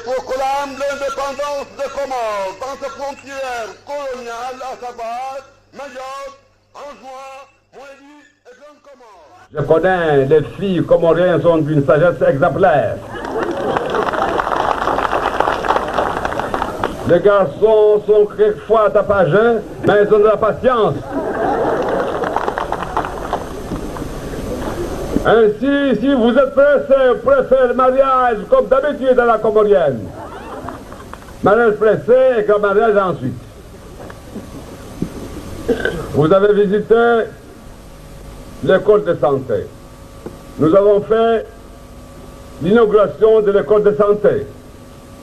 proclame l'indépendance des Comores dans ses frontières coloniales, à savoir Mayotte, Anjouan, Moélie et Grande Comore. Je connais les filles comoriennes sont d'une sagesse exemplaire. Les garçons sont quelquefois tapageux, mais ils ont de la patience. Ainsi, si vous êtes pressé, préférez le mariage comme d'habitude à la comorienne. Mariage pressé et grand mariage ensuite. Vous avez visité l'école de santé. Nous avons fait l'inauguration de l'école de santé.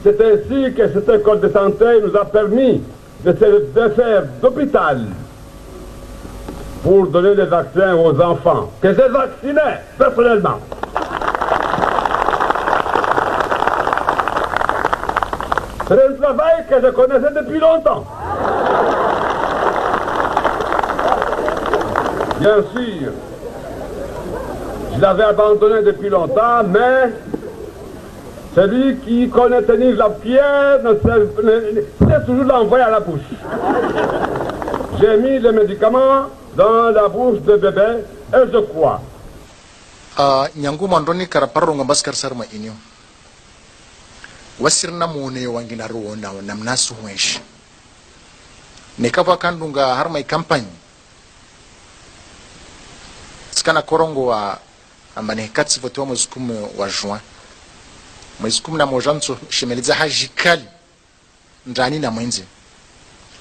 C'est ainsi que cette école de santé nous a permis de faire d'hôpital pour donner des vaccins aux enfants, que j'ai vaccinés personnellement. C'est un travail que je connaissais depuis longtemps. Bien sûr, je l'avais abandonné depuis longtemps, mais celui qui connaît tenir la pierre sait toujours l'envoyer à la bouche. J'ai mis les médicaments dans la bouche de bébé et je crois. Nyangu mandoni karaparro ngabaskar sarma inyo. Wasirna mone wangina ruona namnasu mwesh. Nekava kandunga harma campagne. Skana korongo wa ambane katsi voto mwezi 10 wa juin. Mwezi 10 na mojanso shemeliza hajikali ndani na mwenzi.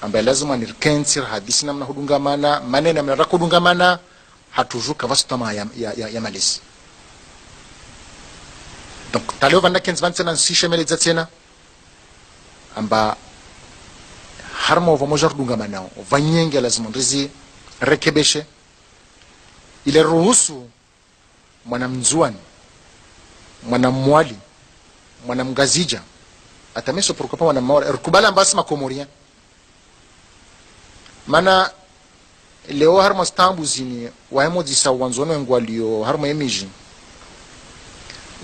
Ambaye lazima nirkensir hadisi namna hudungamana maneno namna rakudungamana hatujuka vastama ya malisi. Donc taleo vanda kens vansena si shemeliza tena amba harmo vamojar dungamana vanyenge lazima ndizi rekebeshe ile ruhusu mwanamzuani mwanamwali mwanamgazija atameso prokopa mwanamwali rukubala mbasi makomoria mana leo harmo stambu zini wahemo disa wanzono ngwalio harmo emiji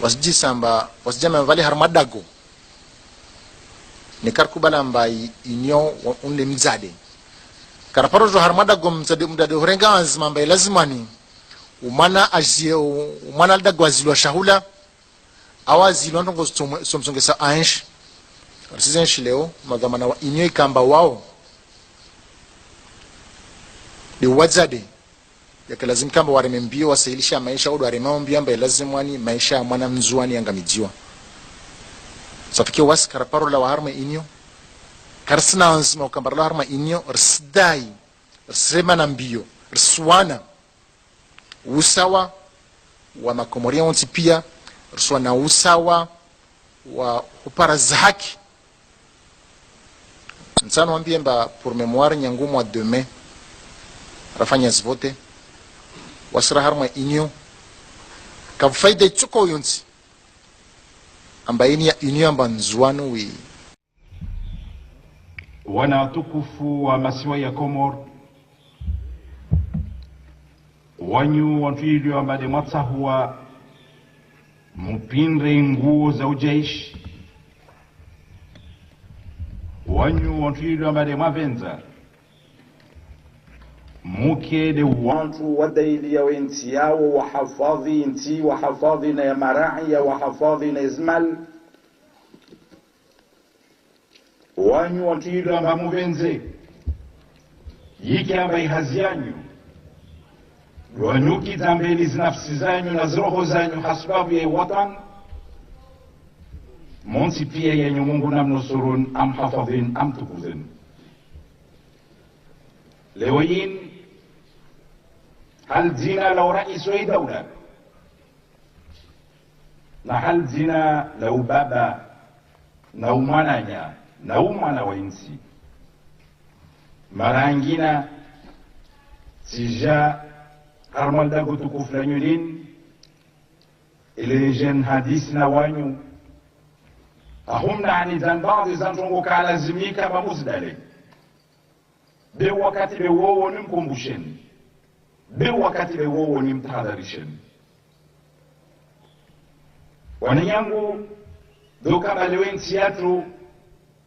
wasjisa amba wasjama vale harmadago ne karkubala mbai inyo unle mzade karaparojo harmadago mzade horenga azma mbai lazimani umana azie umana dagwazilwa shahula awazilwa ndongo somsongesa ansh arsizenshi leo magamana wa inyo ikamba wao de wazade yakalazim kamba waremembio wasailisha maisha odo waremambio ambaye lazimwani maisha mwana mzuani angamijiwa safike was karaparo la harma inyo karsna ansma ukambara la harma inyo rsdai rsema mbio rswana usawa wa makomoria wonti pia rswana usawa wa upara zaki nsano ambie mba pour mémoire nyangu mois de mai rafanya zvote wasra harma inyo ka faida tsuko yonsi ambaini ya inyo amba nzuano wi wana tukufu wa masiwa ya Komor wanyu wantuilio ambade mwatsahuwa mupinre nguo za ujaishi wanyu wantuilio ambade mwavenza muke de wantu wadaili ya wenti yao wahafadhi inti wahafadhi na ya marai ya wahafadhi na izmal wanyu wantuilio amba muvenze yiki amba ihazi yanyu wanyuki zambeli zinafsi zanyu na zroho zanyu hasbabu ya watan monsi pia yenye Mungu namnusurun am hafadhin am tukuzin leo yin hal zina lau rais wa dawla na hal zina lau baba na umananya na umana wa insi marangina sija harmal dago tukuf la nyulin ile jen hadis na wanyu ahum nani zan baadhi zantongo kalazimika mamuzdale be wakati be wowo nimkumbusheni be wakati be wowo nimtahadharisheni wanyangu doka balewen siatu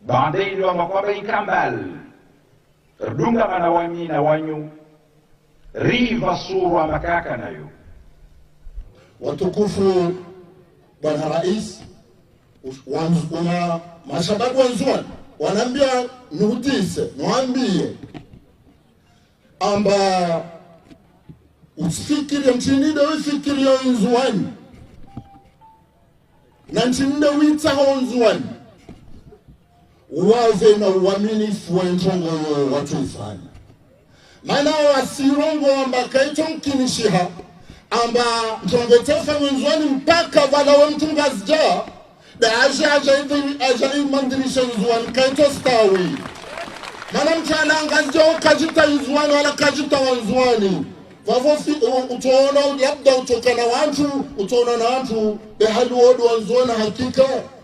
bande ilo makwaba inkambal rdunga manawami na wanyu riva surwa makaka nayo. Watukufu Bwana Rais, mashababu wanzuani wanaambia nihutise niwaambie amba usifikirie mchinide wifikirie nzuani na mchinide witaho nzuani wave na uaminifu wa ntongo watu ifanya maana wasirongo amba kaito mkinishiha amba ntongetefa nzuani mpaka vala wa mtungazja da aja mandirisha nzuani kaito stawi mana mchana ngazja ukajita nzuani wala kajita wanzuani vavo utaona labda utokana watu utaona na watu behali wodu wanzuani hakika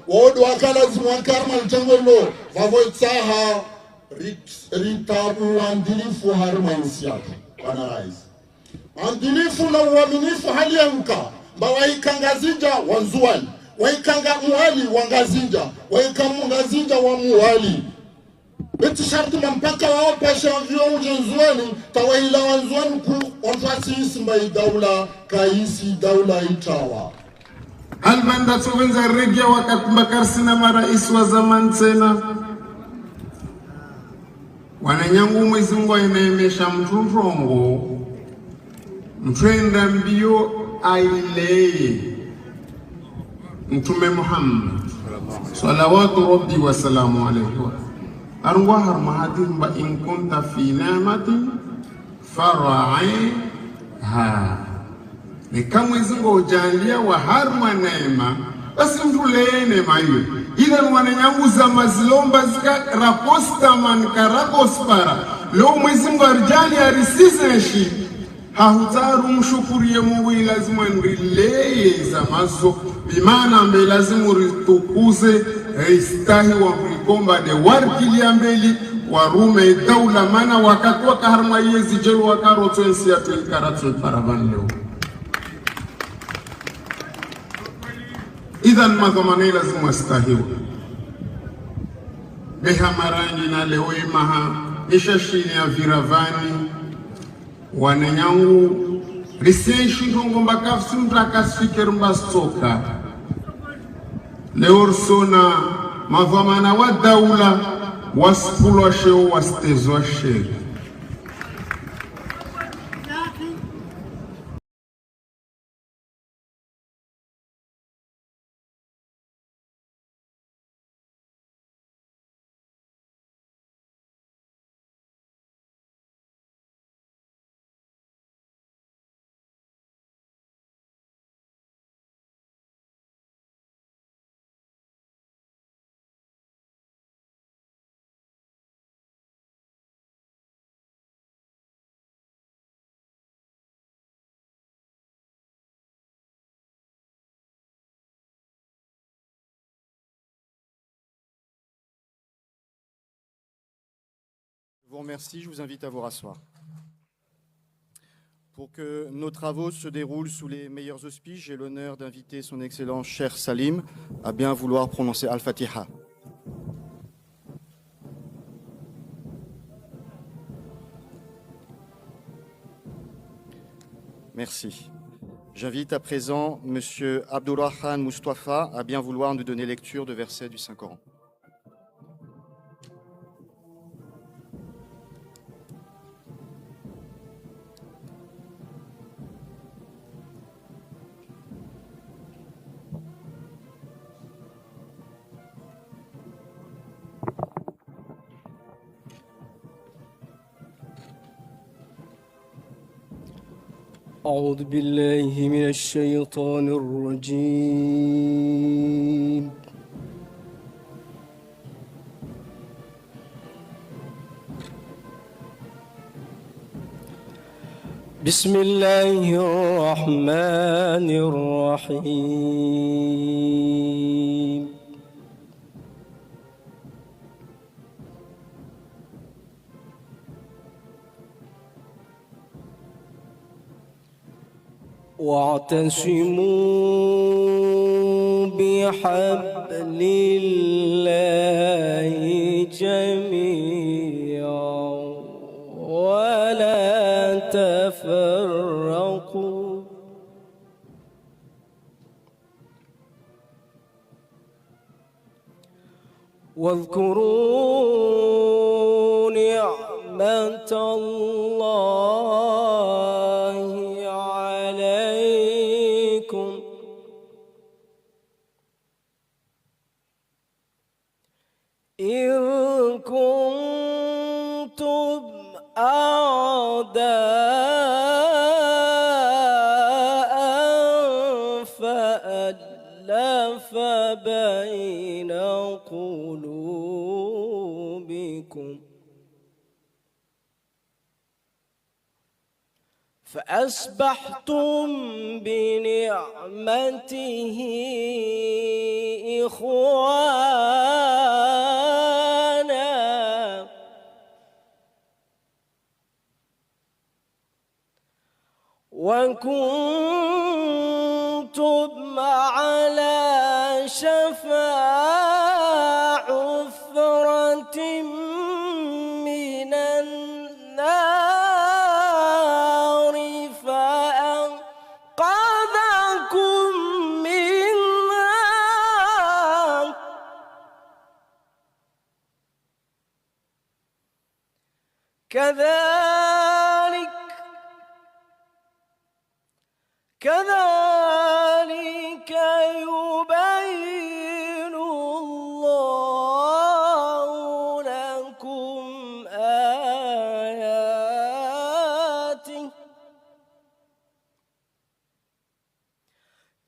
wodu wakalazimu wakarma mtengolo vavo itaha ritabu wandilifu harma insiaka Bwana Rais wandilifu na uaminifu hali ya mka mba waikangazija wanzuani waikanga muhali wangazinja waikamungazinja wa muhali beti sharti mpaka wao pasha vyo ujenzuani tawaila wanzuani ku onfasi isimba daula kaisi daula itawa Albanda tuwenza regia wakakumbakar sina marais wa zaman tena wananyangu Mwenyezi Mungu ainaemesha mtunrongo mtwenda mbio aileye Mtume Muhammad salawatu rabbi wa salamu alayhi arwa har mahadim ba in kunta fi ni'matin fara'iha ni kama Mwenyezi Mungu ujalia wa harma neema basi mtuleye neema hiyo ila wananyangu za mazilomba zika raposta man karapospara leo Mwenyezi Mungu arjali arisizeshi hahutaru mshukurie Mungu lazima nrileye za mazo bimana ambe lazima ritukuze istahi wa mkomba de warkili ambeli warume daula mana wakatwa kaharma yezi jelu wakaroto ensi ya tuikaratu paravan leo idhan madhamane lazima istahiwa beha marangi na leo imaha ishashini ya viravani wananyangu risenshi ndongo mbakafsi mtakasifikir mbastoka leo sona madhamana wa daula waspulwa sheo wastezwa sheri Je vous remercie, je vous invite à vous rasseoir. Pour que nos travaux se déroulent sous les meilleurs auspices, j'ai l'honneur d'inviter son Excellence Cheikh Salim à bien vouloir prononcer Al-Fatiha. Merci. J'invite à présent M. Abdulrahman Mustafa à bien vouloir nous donner lecture de versets du Saint-Coran. أعوذ بالله من الشيطان الرجيم بسم الله الرحمن الرحيم واعتصموا بحبل الله جميعا ولا تفرقوا واذكروا نعمة الله عليكم إذ كنتم أعداء فألف بين قلوبكم فأصبحتم بنعمته إخوانا وكنتم على شفا حفرة من النار فأنقذكم منها كذلك يبين الله لكم آياته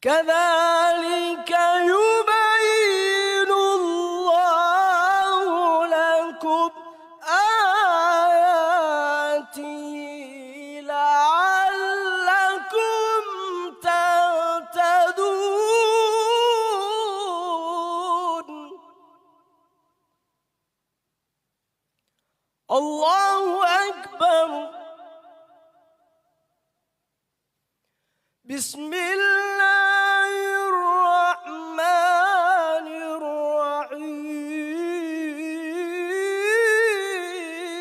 كذلك يبين الله لكم آياته لعلكم تهتدون الله أكبر بسم الله الرحمن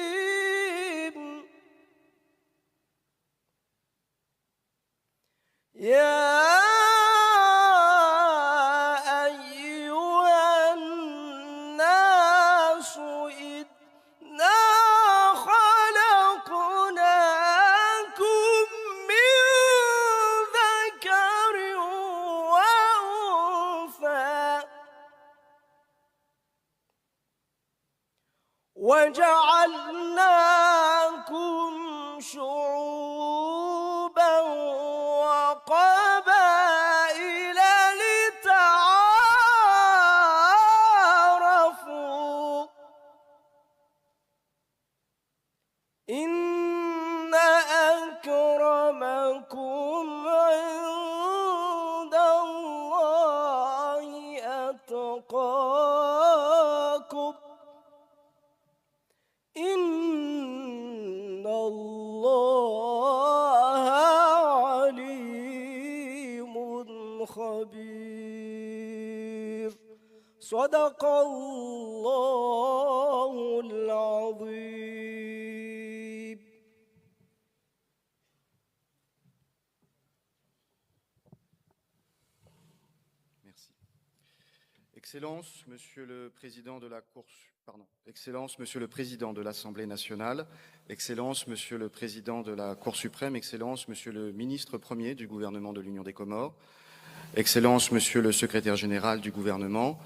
الرحيم يا أيها الناس إنا خلقناكم من ذكر وأنثى وجعلناكم شعوبا وقبائل لتعارفوا إن أكرمكم عند الله أتقاكم إن الله عليم خبير صدق الله العظيم. Merci. Excellence, Monsieur le Président de la Cour, Excellence, Monsieur le Président de l'Assemblée nationale, Excellence, Monsieur le Président de la Cour suprême, Excellence, Monsieur le Ministre premier du gouvernement de l'Union des Comores, Excellence, Monsieur le Secrétaire général du gouvernement,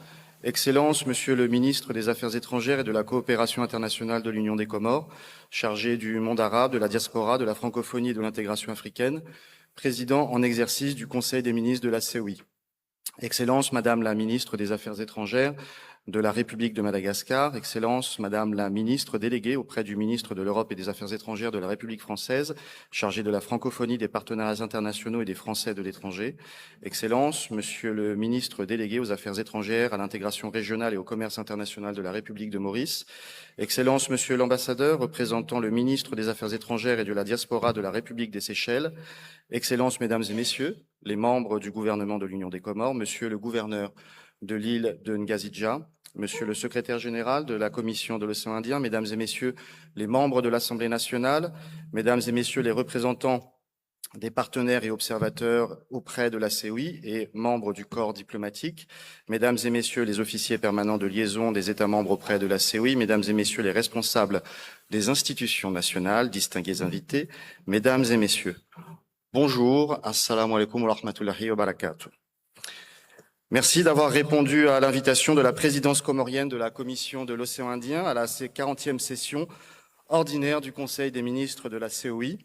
Excellence, Monsieur le Ministre des Affaires étrangères et de la coopération internationale de l'Union des Comores, chargé du monde arabe, de la diaspora, de la francophonie et de l'intégration africaine, Président en exercice du Conseil des ministres de la CEI. Excellence, Madame la Ministre des Affaires étrangères, de la République de Madagascar, Excellence Madame la ministre déléguée auprès du ministre de l'Europe et des Affaires étrangères de la République française, chargée de la francophonie, des partenariats internationaux et des Français de l'étranger, Excellence Monsieur le ministre délégué aux Affaires étrangères, à l'intégration régionale et au commerce international de la République de Maurice, Excellence Monsieur l'ambassadeur représentant le ministre des Affaires étrangères et de la diaspora de la République des Seychelles, Excellences Mesdames et Messieurs, les membres du gouvernement de l'Union des Comores, Monsieur le gouverneur de l'île de Ngazidja, Monsieur le secrétaire général de la Commission de l'océan Indien, Mesdames et Messieurs les membres de l'Assemblée nationale, Mesdames et Messieurs les représentants des partenaires et observateurs auprès de la COI et membres du corps diplomatique, Mesdames et Messieurs les officiers permanents de liaison des États membres auprès de la COI, Mesdames et Messieurs les responsables des institutions nationales, distingués invités, Mesdames et Messieurs, bonjour, assalamu alaikum wa rahmatullahi wa barakatuh. Merci d'avoir répondu à l'invitation de la présidence comorienne de la Commission de l'océan Indien à la 40e session ordinaire du Conseil des ministres de la COI.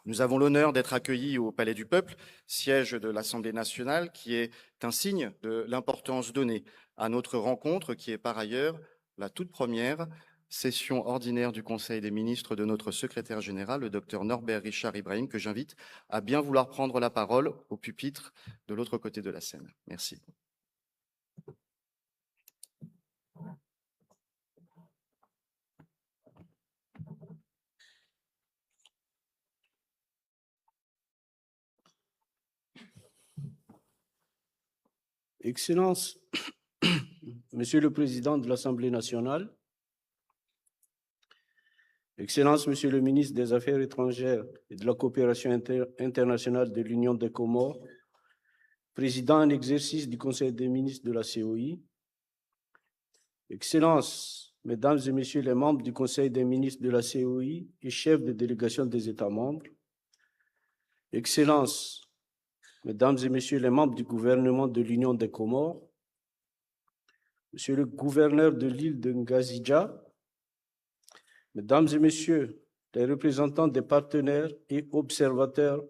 Nous avons l'honneur d'être accueillis au Palais du Peuple, siège de l'Assemblée nationale, qui est un signe de l'importance donnée à notre rencontre, qui est par ailleurs la toute première session ordinaire du Conseil des ministres de notre secrétaire général, le Dr Norbert Richard Ibrahim, que j'invite à bien vouloir prendre la parole au pupitre de l'autre côté de la scène. Merci. Excellence, Monsieur le Président de l'Assemblée nationale, Excellence, Monsieur le ministre des Affaires étrangères et de la coopération internationale de l'Union des Comores, Président en exercice du Conseil des ministres de la COI, Excellence, Mesdames et Messieurs les membres du Conseil des ministres de la COI et chefs de délégation des États membres, Excellence, Mesdames et Messieurs les membres du gouvernement de l'Union des Comores, Monsieur le gouverneur de l'île de Ngazidja, Mesdames et Messieurs les représentants des partenaires et observateurs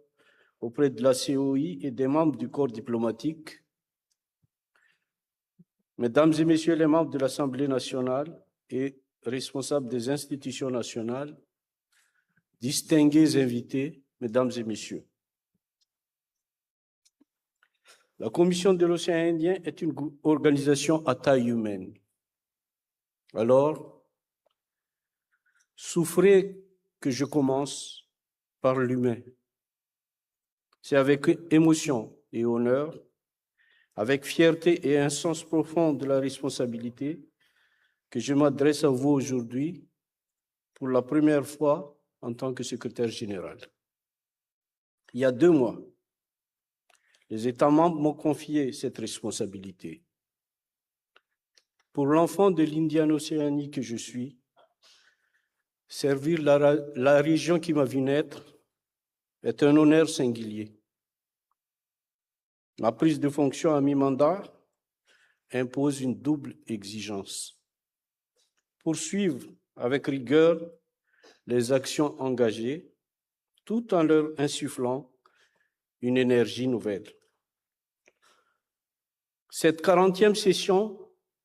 auprès de la COI et des membres du corps diplomatique, Mesdames et Messieurs les membres de l'Assemblée nationale et responsables des institutions nationales, distingués invités, Mesdames et Messieurs. La Commission de l'océan Indien est une organisation à taille humaine. Alors, souffrez que je commence par l'humain. C'est avec émotion et honneur, avec fierté et un sens profond de la responsabilité que je m'adresse à vous aujourd'hui pour la première fois en tant que secrétaire général. Il y a 2 mois, les États membres m'ont confié cette responsabilité. Pour l'enfant de l'Indiane-Océanie que je suis, servir la région qui m'a vu naître est un honneur singulier. Ma prise de fonction à mi-mandat impose une double exigence. Poursuivre avec rigueur les actions engagées, tout en leur insufflant une énergie nouvelle. Cette 40e session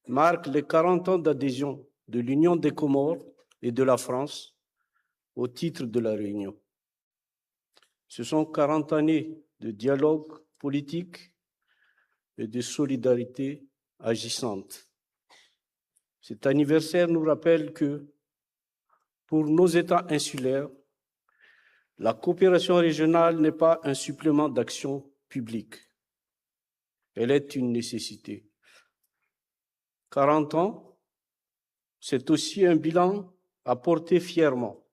marque les 40 ans d'adhésion de l'Union des Comores et de la France au titre de la Réunion. Ce sont 40 années de dialogue politique et de solidarité agissante. Cet anniversaire nous rappelle que, pour nos États insulaires, la coopération régionale n'est pas un supplément d'action publique. Elle est une nécessité. 40 ans, c'est aussi un bilan à porter fièrement.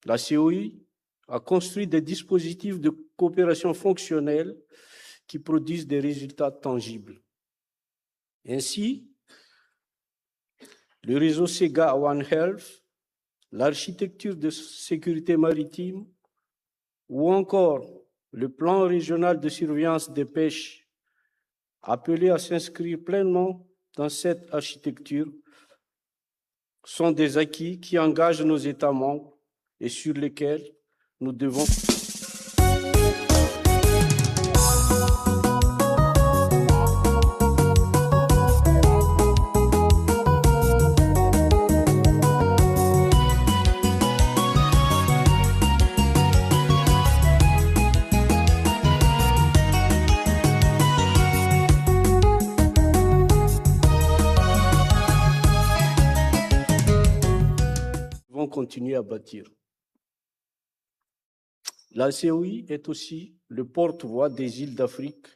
La COI a construit des dispositifs de coopération fonctionnelle qui produisent des résultats tangibles. Ainsi, le réseau SEGA One Health, l'architecture de sécurité maritime ou encore le plan régional de surveillance des pêches, appelé à s'inscrire pleinement dans cette architecture, sont des acquis qui engagent nos États membres et sur lesquels nous devons continuer à bâtir. La COI est aussi le porte-voix des îles d'Afrique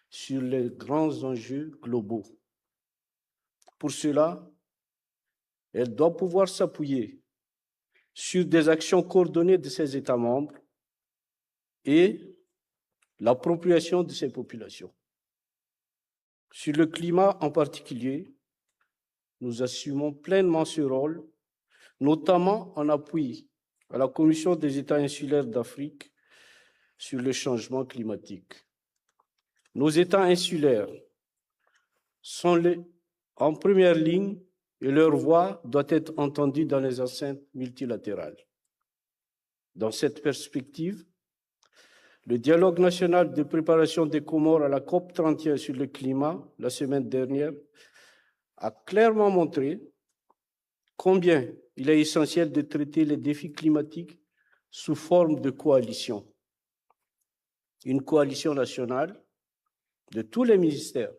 sur les grands enjeux globaux. Pour cela, elle doit pouvoir s'appuyer sur des actions coordonnées de ses États membres et l'appropriation de ses populations. Sur le climat en particulier, nous assumons pleinement ce rôle, notamment en appui à la Commission des États insulaires d'Afrique sur le changement climatique. Nos États insulaires sont en première ligne et leur voix doit être entendue dans les enceintes multilatérales. Dans cette perspective, le dialogue national de préparation des Comores à la COP 31 sur le climat, la semaine dernière, a clairement montré combien il est essentiel de traiter les défis climatiques sous forme de coalition. Une coalition nationale de tous les ministères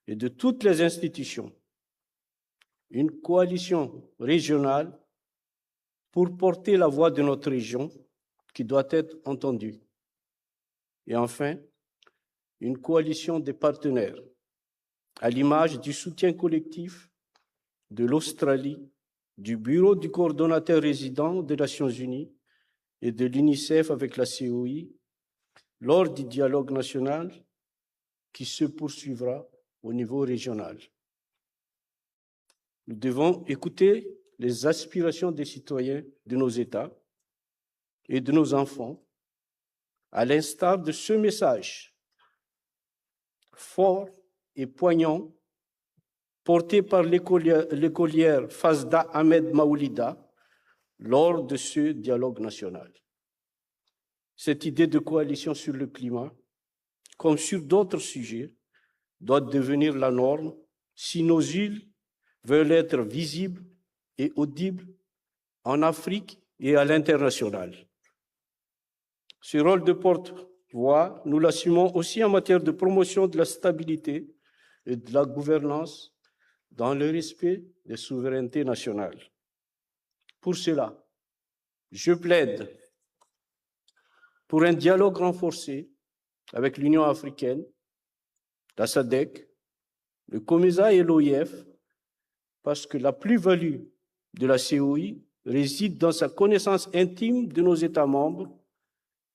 et de toutes les institutions. Une coalition régionale pour porter la voix de notre région qui doit être entendue. Et enfin, une coalition des partenaires, à l'image du soutien collectif de l'Australie, du Bureau du coordonnateur résident des Nations Unies et de l'UNICEF avec la COI, lors du dialogue national qui se poursuivra au niveau régional. Nous devons écouter les aspirations des citoyens de nos États et de nos enfants, à l'instar de ce message fort et poignant porté par l'écolière Fazda Ahmed Maoulida lors de ce dialogue national. Cette idée de coalition sur le climat, comme sur d'autres sujets, doit devenir la norme si nos îles veulent être visibles et audibles en Afrique et à l'international. Ce rôle de porte-voix, nous l'assumons aussi en matière de promotion de la stabilité et de la gouvernance dans le respect des souverainetés nationales. Pour cela, je plaide pour un dialogue renforcé avec l'Union africaine, la SADC, le COMESA et l'OIF, parce que la plus-value de la COI réside dans sa connaissance intime de nos États membres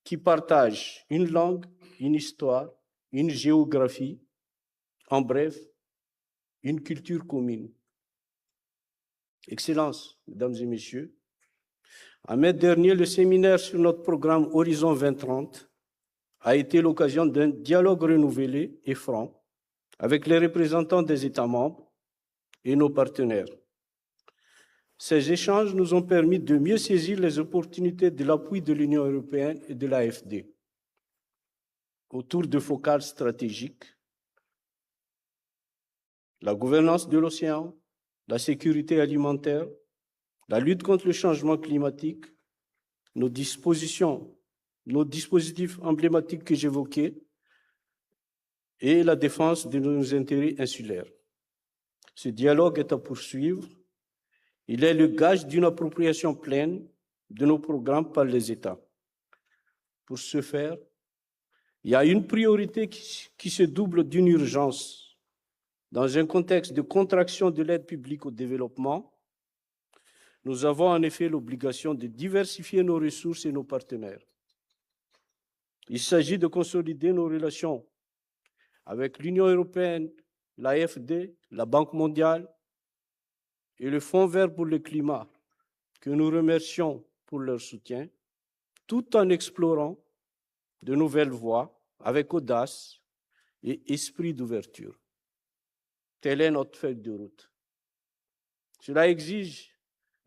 qui partagent une langue, une histoire, une géographie, en bref, une culture commune. Excellences, Mesdames et Messieurs, en mai dernier, le séminaire sur notre programme Horizon 2030 a été l'occasion d'un dialogue renouvelé et franc avec les représentants des États membres et nos partenaires. Ces échanges nous ont permis de mieux saisir les opportunités de l'appui de l'Union européenne et de l'AFD autour de focales stratégiques: la gouvernance de l'océan, la sécurité alimentaire, la lutte contre le changement climatique, nos dispositifs emblématiques que j'évoquais et la défense de nos intérêts insulaires. Ce dialogue est à poursuivre. Il est le gage d'une appropriation pleine de nos programmes par les États. Pour ce faire, il y a une priorité qui se double d'une urgence. Dans un contexte de contraction de l'aide publique au développement, nous avons en effet l'obligation de diversifier nos ressources et nos partenaires. Il s'agit de consolider nos relations avec l'Union européenne, l'AFD, la Banque mondiale et le Fonds vert pour le climat, que nous remercions pour leur soutien, tout en explorant de nouvelles voies avec audace et esprit d'ouverture. Telle est notre feuille de route. Cela exige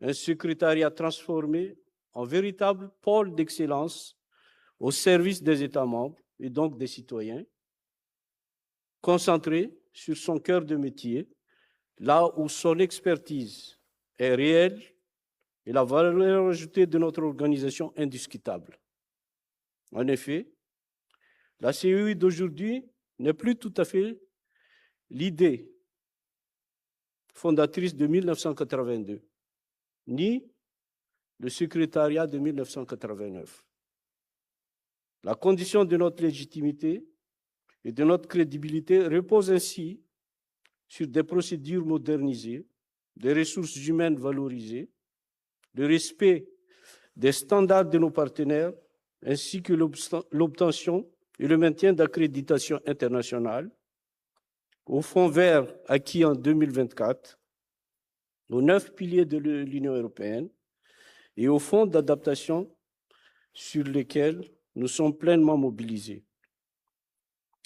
un secrétariat transformé en véritable pôle d'excellence au service des États membres et donc des citoyens, concentré sur son cœur de métier, là où son expertise est réelle et la valeur ajoutée de notre organisation indiscutable. En effet, la COI d'aujourd'hui n'est plus tout à fait l'idée fondatrice de 1982, ni le secrétariat de 1989. La condition de notre légitimité et de notre crédibilité repose ainsi sur des procédures modernisées, des ressources humaines valorisées, le respect des standards de nos partenaires, ainsi que l'obtention et le maintien d'accréditation internationale, au Fonds vert acquis en 2024, aux 9 piliers de l'Union européenne et au Fonds d'adaptation sur lesquels nous sommes pleinement mobilisés.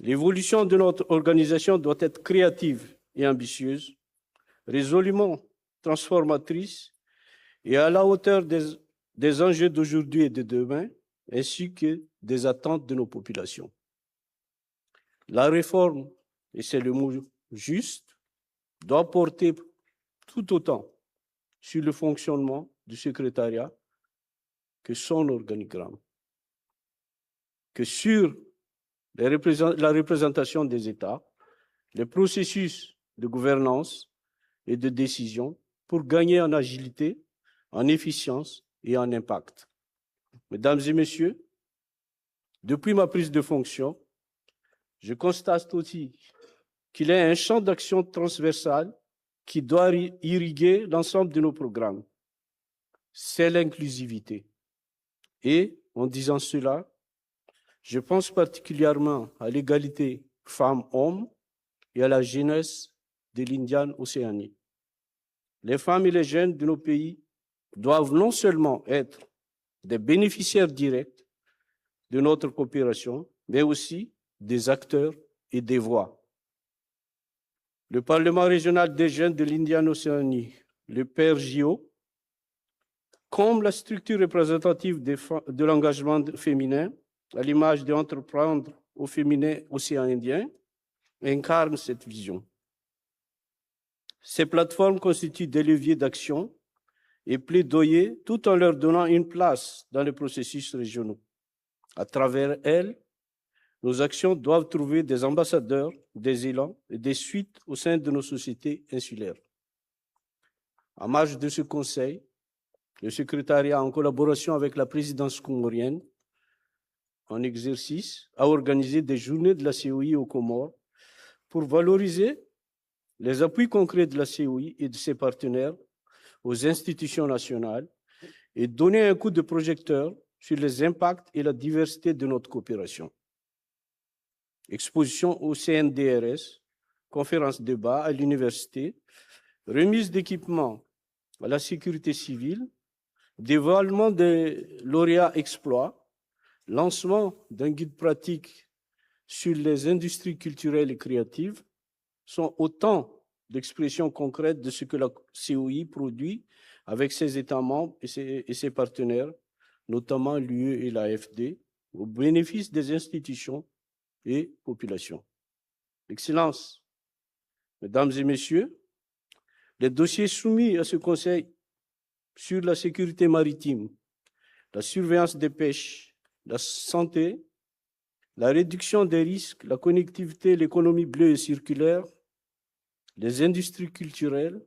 L'évolution de notre organisation doit être créative et ambitieuse, résolument transformatrice et à la hauteur des enjeux d'aujourd'hui et de demain, ainsi que des attentes de nos populations. La réforme, et c'est le mot juste, doit porter tout autant sur le fonctionnement du secrétariat que son organigramme, que sur la représentation des États, les processus de gouvernance et de décision pour gagner en agilité, en efficience et en impact. Mesdames et messieurs, depuis ma prise de fonction, je constate aussi qu'il y a un champ d'action transversal qui doit irriguer l'ensemble de nos programmes. C'est l'inclusivité. Et, en disant cela, je pense particulièrement à l'égalité femmes-hommes et à la jeunesse de l'Indian Océanie. Les femmes et les jeunes de nos pays doivent non seulement être des bénéficiaires directs de notre coopération, mais aussi des acteurs et des voix. Le Parlement régional des jeunes de l'Indian Océanie, le PRJO, comme la structure représentative de l'engagement féminin, à l'image d'Entreprendre au féminin océan Indien, incarne cette vision. Ces plateformes constituent des leviers d'action et plaidoyer tout en leur donnant une place dans les processus régionaux. À travers elles, nos actions doivent trouver des ambassadeurs, des élans et des suites au sein de nos sociétés insulaires. En marge de ce conseil, le secrétariat, en collaboration avec la présidence comorienne, en exercice, a organisé des journées de la COI aux Comores pour valoriser les appuis concrets de la COI et de ses partenaires aux institutions nationales et donner un coup de projecteur sur les impacts et la diversité de notre coopération. Exposition au CNDRS, conférences débat à l'université, remise d'équipements à la sécurité civile, dévoilement des lauréats exploits, lancement d'un guide pratique sur les industries culturelles et créatives sont autant d'expressions concrètes de ce que la COI produit avec ses États membres et ses partenaires, notamment l'UE et l'AFD, au bénéfice des institutions et populations. Excellences, Mesdames et Messieurs, les dossiers soumis à ce Conseil sur la sécurité maritime, la surveillance des pêches, la santé, la réduction des risques, la connectivité, l'économie bleue et circulaire, les industries culturelles,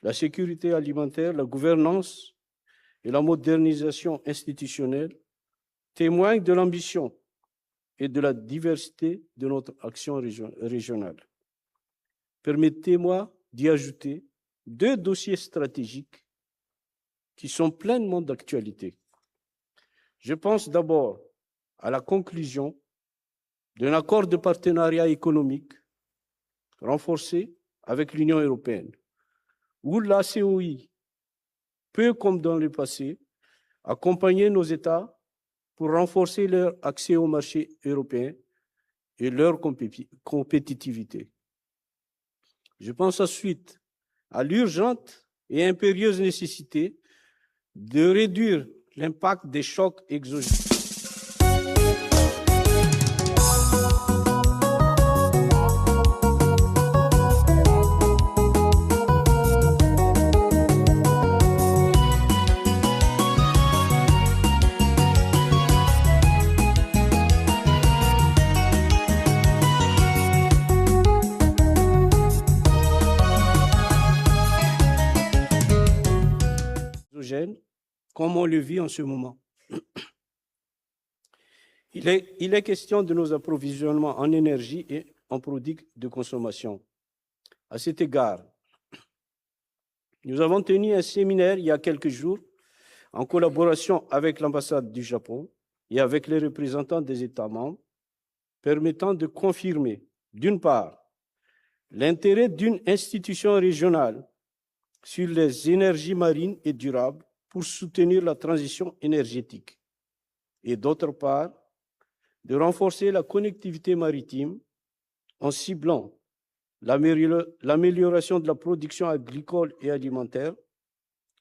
la sécurité alimentaire, la gouvernance et la modernisation institutionnelle témoignent de l'ambition et de la diversité de notre action régionale. Permettez-moi d'y ajouter 2 dossiers stratégiques qui sont pleinement d'actualité. Je pense d'abord à la conclusion d'un accord de partenariat économique renforcé avec l'Union européenne, où la COI peut, comme dans le passé, accompagner nos États pour renforcer leur accès au marché européen et leur compétitivité. Je pense ensuite à l'urgente et impérieuse nécessité de réduire l'impact des chocs exogènes. comme on le vit en ce moment. Il est question de nos approvisionnements en énergie et en produits de consommation. À cet égard, nous avons tenu un séminaire il y a quelques jours en collaboration avec l'ambassade du Japon et avec les représentants des États membres, permettant de confirmer, d'une part, l'intérêt d'une institution régionale sur les énergies marines et durables pour soutenir la transition énergétique, et d'autre part, de renforcer la connectivité maritime en ciblant l'amélioration de la production agricole et alimentaire,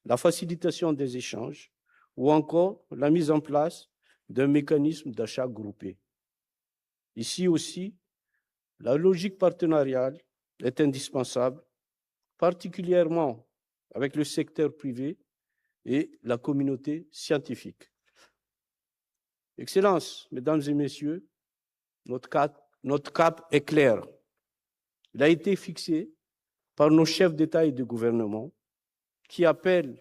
la facilitation des échanges ou encore la mise en place d'un mécanisme d'achat groupé. Ici aussi, la logique partenariale est indispensable, particulièrement avec le secteur privé et la communauté scientifique. Excellences, Mesdames et Messieurs, notre cap est clair. Il a été fixé par nos chefs d'État et de gouvernement qui appellent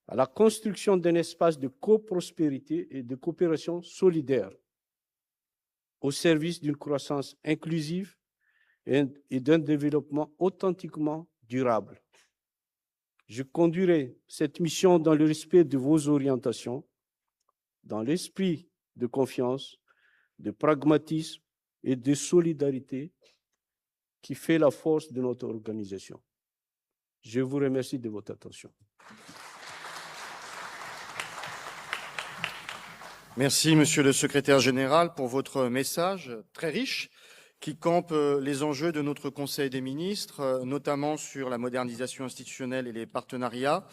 à la construction d'un espace de coprospérité et de coopération solidaire au service d'une croissance inclusive et d'un développement authentiquement durable. Je conduirai cette mission dans le respect de vos orientations, dans l'esprit de confiance, de pragmatisme et de solidarité qui fait la force de notre organisation. Je vous remercie de votre attention. Merci, Monsieur le Secrétaire général, pour votre message très riche qui campe les enjeux de notre Conseil des ministres, notamment sur la modernisation institutionnelle et les partenariats,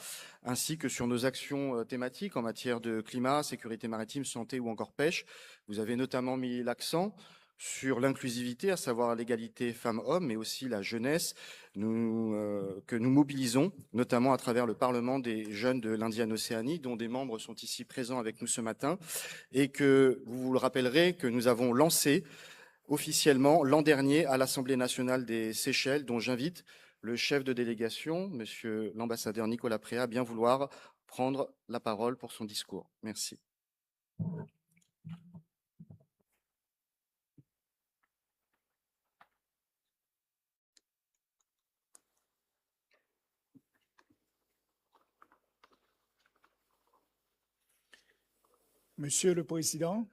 ainsi que sur nos actions thématiques en matière de climat, sécurité maritime, santé ou encore pêche. Vous avez notamment mis l'accent sur l'inclusivité, à savoir l'égalité femmes-hommes, mais aussi la jeunesse, que nous mobilisons, notamment à travers le Parlement des jeunes de l'Indiane-Océanie, dont des membres sont ici présents avec nous ce matin, et que vous vous le rappellerez, que nous avons lancé officiellement l'an dernier à l'Assemblée nationale des Seychelles, dont j'invite le chef de délégation, monsieur l'ambassadeur Nicolas Préa, à bien vouloir prendre la parole pour son discours. Merci. Monsieur le Président,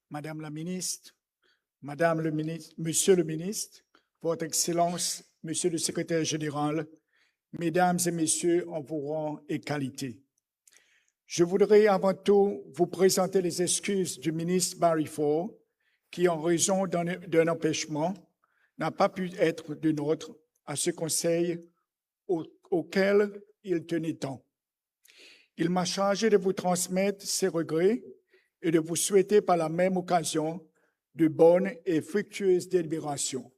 Madame la Ministre, Madame le Ministre, Monsieur le Ministre, Votre Excellence, Monsieur le Secrétaire général, Mesdames et Messieurs en vos rangs et qualités. Je voudrais avant tout vous présenter les excuses du ministre Barry Ford, qui, en raison d'un empêchement, n'a pas pu être de nôtre à ce conseil auquel il tenait tant. Il m'a chargé de vous transmettre ses regrets et de vous souhaiter par la même occasion de bonnes et fructueuses délibérations.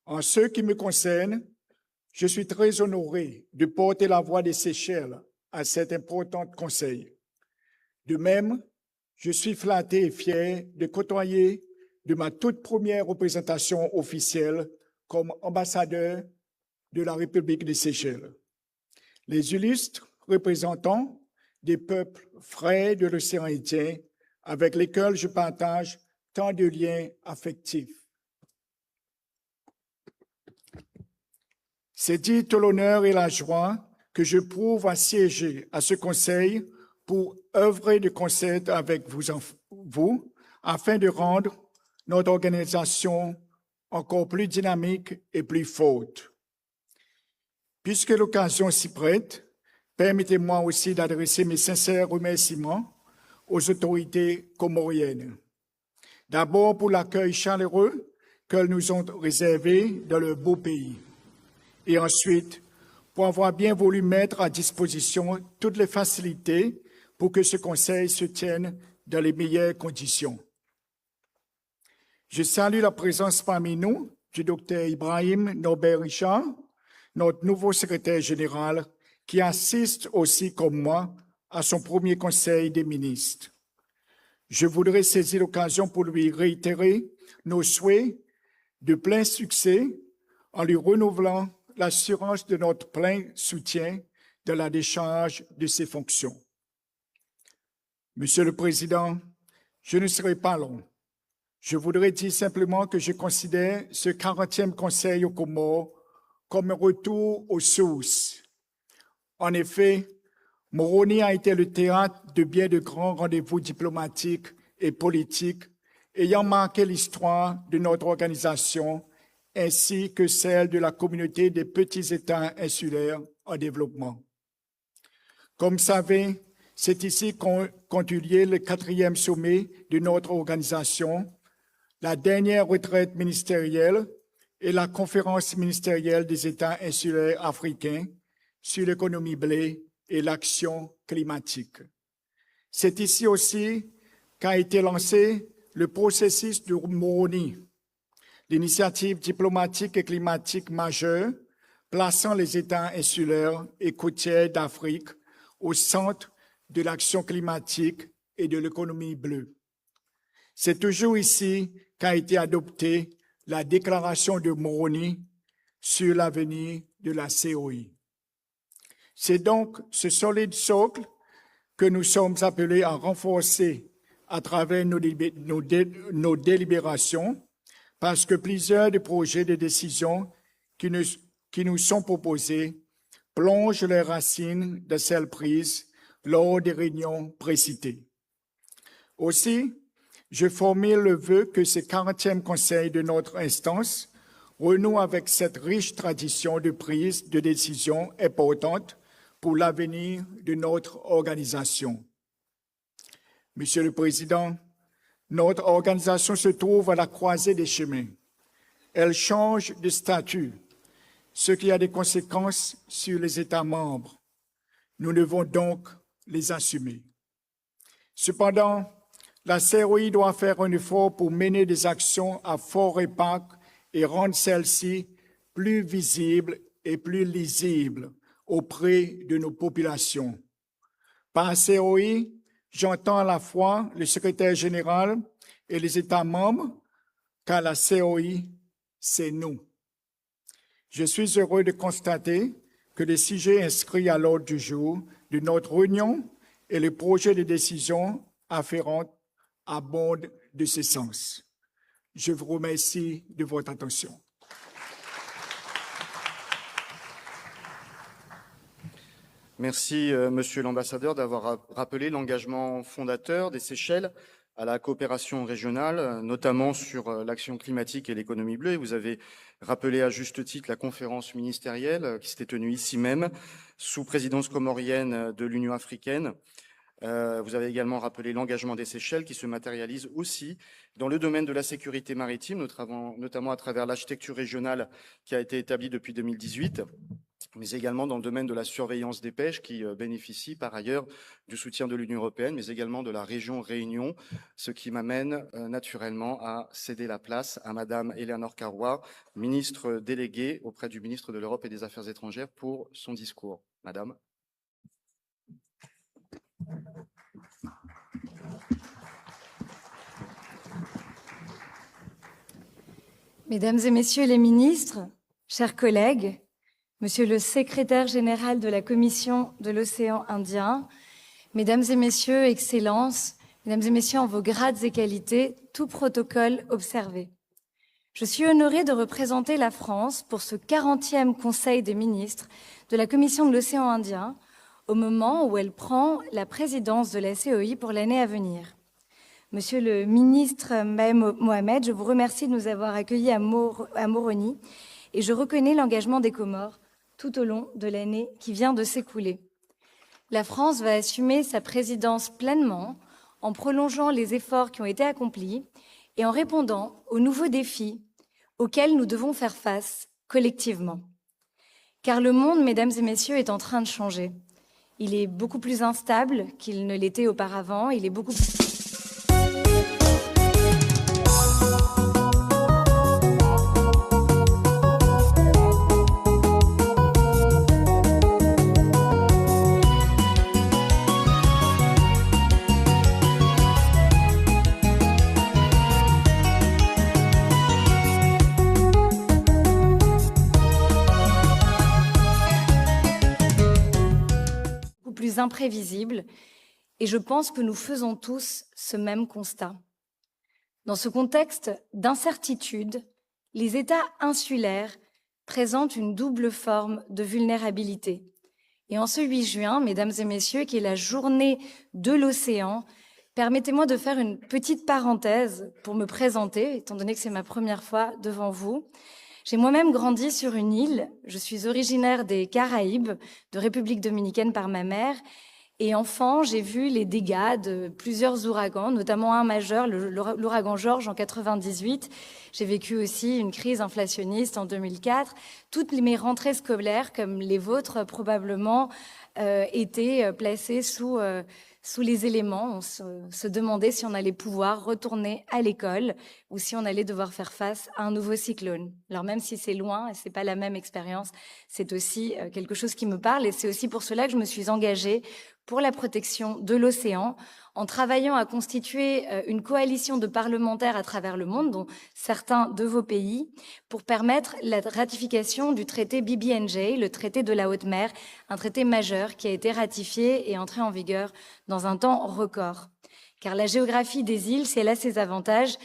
En ce qui me concerne, je suis très honoré de porter la voix des Seychelles à cet important conseil. De même, je suis flatté et fier de côtoyer de ma toute première représentation officielle comme ambassadeur de la République des Seychelles. Les illustres représentants des peuples frais de l'océan Indien avec lesquels je partage tant de liens affectifs. C'est dit tout l'honneur et la joie que je prouve à siéger à ce conseil pour œuvrer de concert avec vous afin de rendre notre organisation encore plus dynamique et plus forte. Puisque l'occasion s'y prête, permettez-moi aussi d'adresser mes sincères remerciements aux autorités comoriennes. D'abord pour l'accueil chaleureux qu'elles nous ont réservé dans leur beau pays. Et ensuite, pour avoir bien voulu mettre à disposition toutes les facilités pour que ce conseil se tienne dans les meilleures conditions. Je salue la présence parmi nous du Dr Ibrahim Norbert Richard, notre nouveau secrétaire général, qui assiste aussi comme moi à son premier conseil des ministres. Je voudrais saisir l'occasion pour lui réitérer nos souhaits de plein succès en lui renouvelant l'assurance de notre plein soutien de la décharge de ses fonctions. Monsieur le Président, je ne serai pas long. Je voudrais dire simplement que je considère ce 40e Conseil aux Comores comme un retour aux sources. En effet, Moroni a été le théâtre de bien de grands rendez-vous diplomatiques et politiques ayant marqué l'histoire de notre organisation ainsi que celle de la communauté des petits États insulaires en développement. Comme vous savez, c'est ici qu'ont eu lieu le 4e sommet de notre organisation, la dernière retraite ministérielle et la conférence ministérielle des États insulaires africains sur l'économie blé et l'action climatique. C'est ici aussi qu'a été lancé le processus de Moroni, l'initiative diplomatique et climatique majeure plaçant les États insulaires et côtiers d'Afrique au centre de l'action climatique et de l'économie bleue. C'est toujours ici qu'a été adoptée la déclaration de Moroni sur l'avenir de la COI. C'est donc ce solide socle que nous sommes appelés à renforcer à travers nos délibérations, parce que plusieurs des projets de décision qui nous sont proposés plongent les racines de celles prises lors des réunions précitées. Aussi, je formule le vœu que ce 40e Conseil de notre instance renoue avec cette riche tradition de prise de décision importante pour l'avenir de notre organisation. Monsieur le Président, notre organisation se trouve à la croisée des chemins. Elle change de statut, ce qui a des conséquences sur les États membres. Nous devons donc les assumer. Cependant, la COI doit faire un effort pour mener des actions à fort impact et rendre celles-ci plus visibles et plus lisibles auprès de nos populations. Par COI, j'entends à la fois le secrétaire général et les États membres, car la COI, c'est nous. Je suis heureux de constater que les sujets inscrits à l'ordre du jour de notre réunion et les projets de décision afférents abondent de ce sens. Je vous remercie de votre attention. Merci, Monsieur l'ambassadeur, d'avoir rappelé l'engagement fondateur des Seychelles à la coopération régionale, notamment sur l'action climatique et l'économie bleue. Et vous avez rappelé à juste titre la conférence ministérielle qui s'était tenue ici même, sous présidence comorienne de l'Union africaine. Vous avez également rappelé l'engagement des Seychelles qui se matérialise aussi dans le domaine de la sécurité maritime, notamment à travers l'architecture régionale qui a été établie depuis 2018, mais également dans le domaine de la surveillance des pêches qui bénéficie par ailleurs du soutien de l'Union européenne, mais également de la région Réunion, ce qui m'amène naturellement à céder la place à Madame Eleanor Carrois, ministre déléguée auprès du ministre de l'Europe et des Affaires étrangères pour son discours. Madame. Mesdames et Messieurs les ministres, chers collègues, Monsieur le secrétaire général de la Commission de l'océan Indien, Mesdames et Messieurs, Excellences, Mesdames et Messieurs en vos grades et qualités, tout protocole observé. Je suis honorée de représenter la France pour ce 40e Conseil des ministres de la Commission de l'océan Indien, au moment où elle prend la présidence de la COI pour l'année à venir. Monsieur le ministre Mohamed, je vous remercie de nous avoir accueillis à Moroni et je reconnais l'engagement des Comores tout au long de l'année qui vient de s'écouler. La France va assumer sa présidence pleinement en prolongeant les efforts qui ont été accomplis et en répondant aux nouveaux défis auxquels nous devons faire face collectivement. Car le monde, mesdames et messieurs, est en train de changer. Il est beaucoup plus instable qu'il ne l'était auparavant, il est beaucoup plus... imprévisibles, et je pense que nous faisons tous ce même constat. Dans ce contexte d'incertitude, les États insulaires présentent une double forme de vulnérabilité. Et en ce 8 juin, mesdames et messieurs, qui est la journée de l'océan, permettez-moi de faire une petite parenthèse pour me présenter, étant donné que c'est ma première fois devant vous. J'ai moi-même grandi sur une île. Je suis originaire des Caraïbes, de République dominicaine par ma mère. Et enfant, j'ai vu les dégâts de plusieurs ouragans, notamment un majeur, l'ouragan George en 98. J'ai vécu aussi une crise inflationniste en 2004. Toutes mes rentrées scolaires, comme les vôtres probablement, étaient placées sous les éléments. On se demandait si on allait pouvoir retourner à l'école ou si on allait devoir faire face à un nouveau cyclone. Alors même si c'est loin et c'est pas la même expérience, c'est aussi quelque chose qui me parle, et c'est aussi pour cela que je me suis engagée pour la protection de l'océan, en travaillant à constituer une coalition de parlementaires à travers le monde, dont certains de vos pays, pour permettre la ratification du traité BBNJ, le traité de la haute mer, un traité majeur qui a été ratifié et entré en vigueur dans un temps record. Car la géographie des îles, si elle a ses avantages,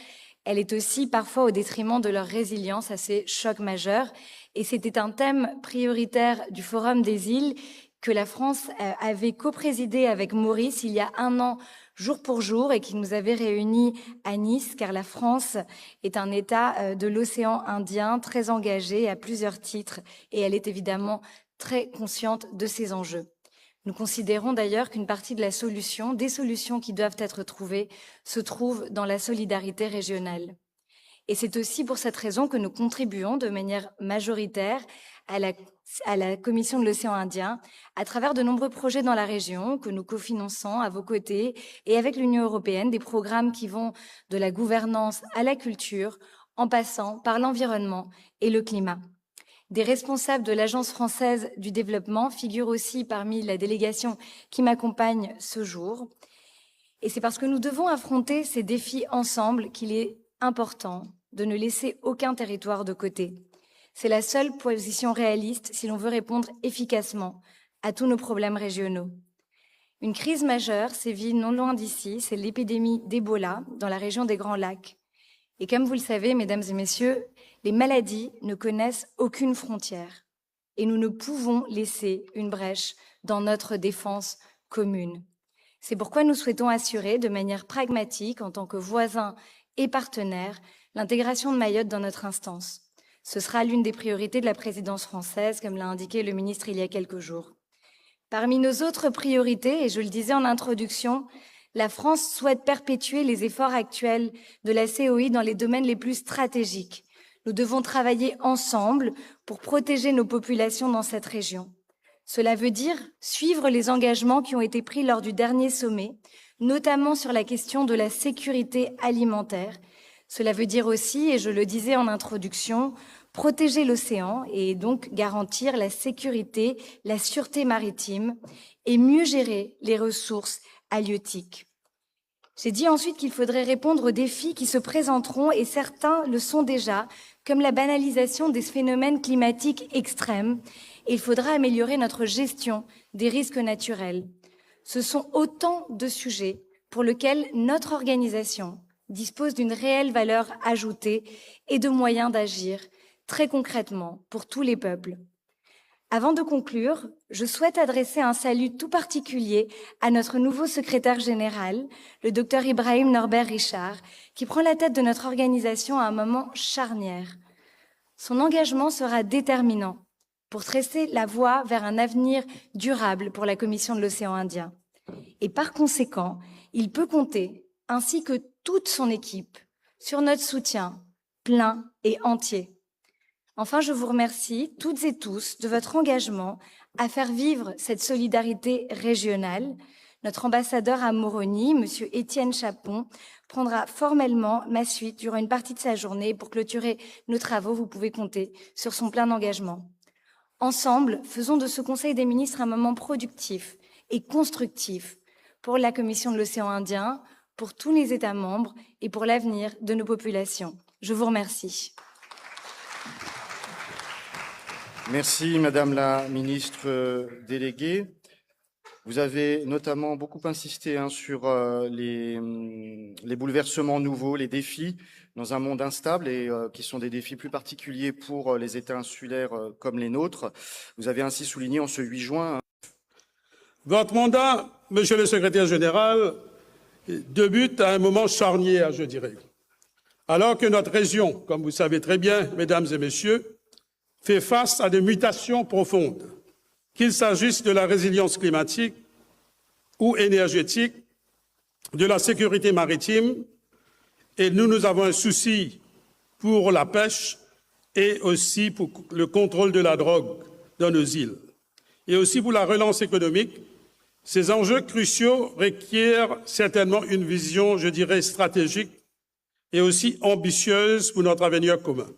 elle est aussi parfois au détriment de leur résilience à ces chocs majeurs. Et c'était un thème prioritaire du Forum des îles que la France avait coprésidé avec Maurice il y a 1 an, jour pour jour, et qui nous avait réunis à Nice, car la France est un État de l'océan Indien très engagé à plusieurs titres, et elle est évidemment très consciente de ces enjeux. Nous considérons d'ailleurs qu'une partie de la solution, des solutions qui doivent être trouvées, se trouve dans la solidarité régionale. Et c'est aussi pour cette raison que nous contribuons de manière majoritaire à la Commission de l'océan Indien, à travers de nombreux projets dans la région que nous cofinançons à vos côtés, et avec l'Union européenne, des programmes qui vont de la gouvernance à la culture, en passant par l'environnement et le climat. Des responsables de l'Agence française du développement figurent aussi parmi la délégation qui m'accompagne ce jour. Et c'est parce que nous devons affronter ces défis ensemble qu'il est important de ne laisser aucun territoire de côté. C'est la seule position réaliste si l'on veut répondre efficacement à tous nos problèmes régionaux. Une crise majeure sévit non loin d'ici, c'est l'épidémie d'Ebola dans la région des Grands Lacs. Et comme vous le savez, mesdames et messieurs, les maladies ne connaissent aucune frontière et nous ne pouvons laisser une brèche dans notre défense commune. C'est pourquoi nous souhaitons assurer de manière pragmatique, en tant que voisins et partenaires, l'intégration de Mayotte dans notre instance. Ce sera l'une des priorités de la présidence française, comme l'a indiqué le ministre il y a quelques jours. Parmi nos autres priorités, et je le disais en introduction, la France souhaite perpétuer les efforts actuels de la COI dans les domaines les plus stratégiques. Nous devons travailler ensemble pour protéger nos populations dans cette région. Cela veut dire suivre les engagements qui ont été pris lors du dernier sommet, notamment sur la question de la sécurité alimentaire. Cela veut dire aussi, et je le disais en introduction, protéger l'océan et donc garantir la sécurité, la sûreté maritime et mieux gérer les ressources halieutiques. J'ai dit ensuite qu'il faudrait répondre aux défis qui se présenteront, et certains le sont déjà, comme la banalisation des phénomènes climatiques extrêmes, et il faudra améliorer notre gestion des risques naturels. Ce sont autant de sujets pour lesquels notre organisation dispose d'une réelle valeur ajoutée et de moyens d'agir très concrètement pour tous les peuples. Avant de conclure, je souhaite adresser un salut tout particulier à notre nouveau secrétaire général, le Dr Ibrahim Norbert Richard, qui prend la tête de notre organisation à un moment charnière. Son engagement sera déterminant pour tracer la voie vers un avenir durable pour la Commission de l'océan Indien. Et par conséquent, il peut compter, ainsi que toute son équipe, sur notre soutien plein et entier. Enfin, je vous remercie toutes et tous de votre engagement à faire vivre cette solidarité régionale. Notre ambassadeur à Moroni, M. Étienne Chapon, prendra formellement ma suite durant une partie de sa journée pour clôturer nos travaux. Vous pouvez compter sur son plein engagement. Ensemble, faisons de ce Conseil des ministres un moment productif et constructif pour la Commission de l'océan Indien, pour tous les États membres et pour l'avenir de nos populations. Je vous remercie. Merci, Madame la ministre déléguée. Vous avez notamment beaucoup insisté sur les bouleversements nouveaux, les défis dans un monde instable et qui sont des défis plus particuliers pour les États insulaires comme les nôtres. Vous avez ainsi souligné en ce 8 juin... Votre mandat, Monsieur le Secrétaire général, débute à un moment charnière, je dirais. Alors que notre région, comme vous savez très bien, mesdames et messieurs, fait face à des mutations profondes, qu'il s'agisse de la résilience climatique ou énergétique, de la sécurité maritime, et nous avons un souci pour la pêche et aussi pour le contrôle de la drogue dans nos îles. Et aussi pour la relance économique, ces enjeux cruciaux requièrent certainement une vision, je dirais, stratégique et aussi ambitieuse pour notre avenir commun.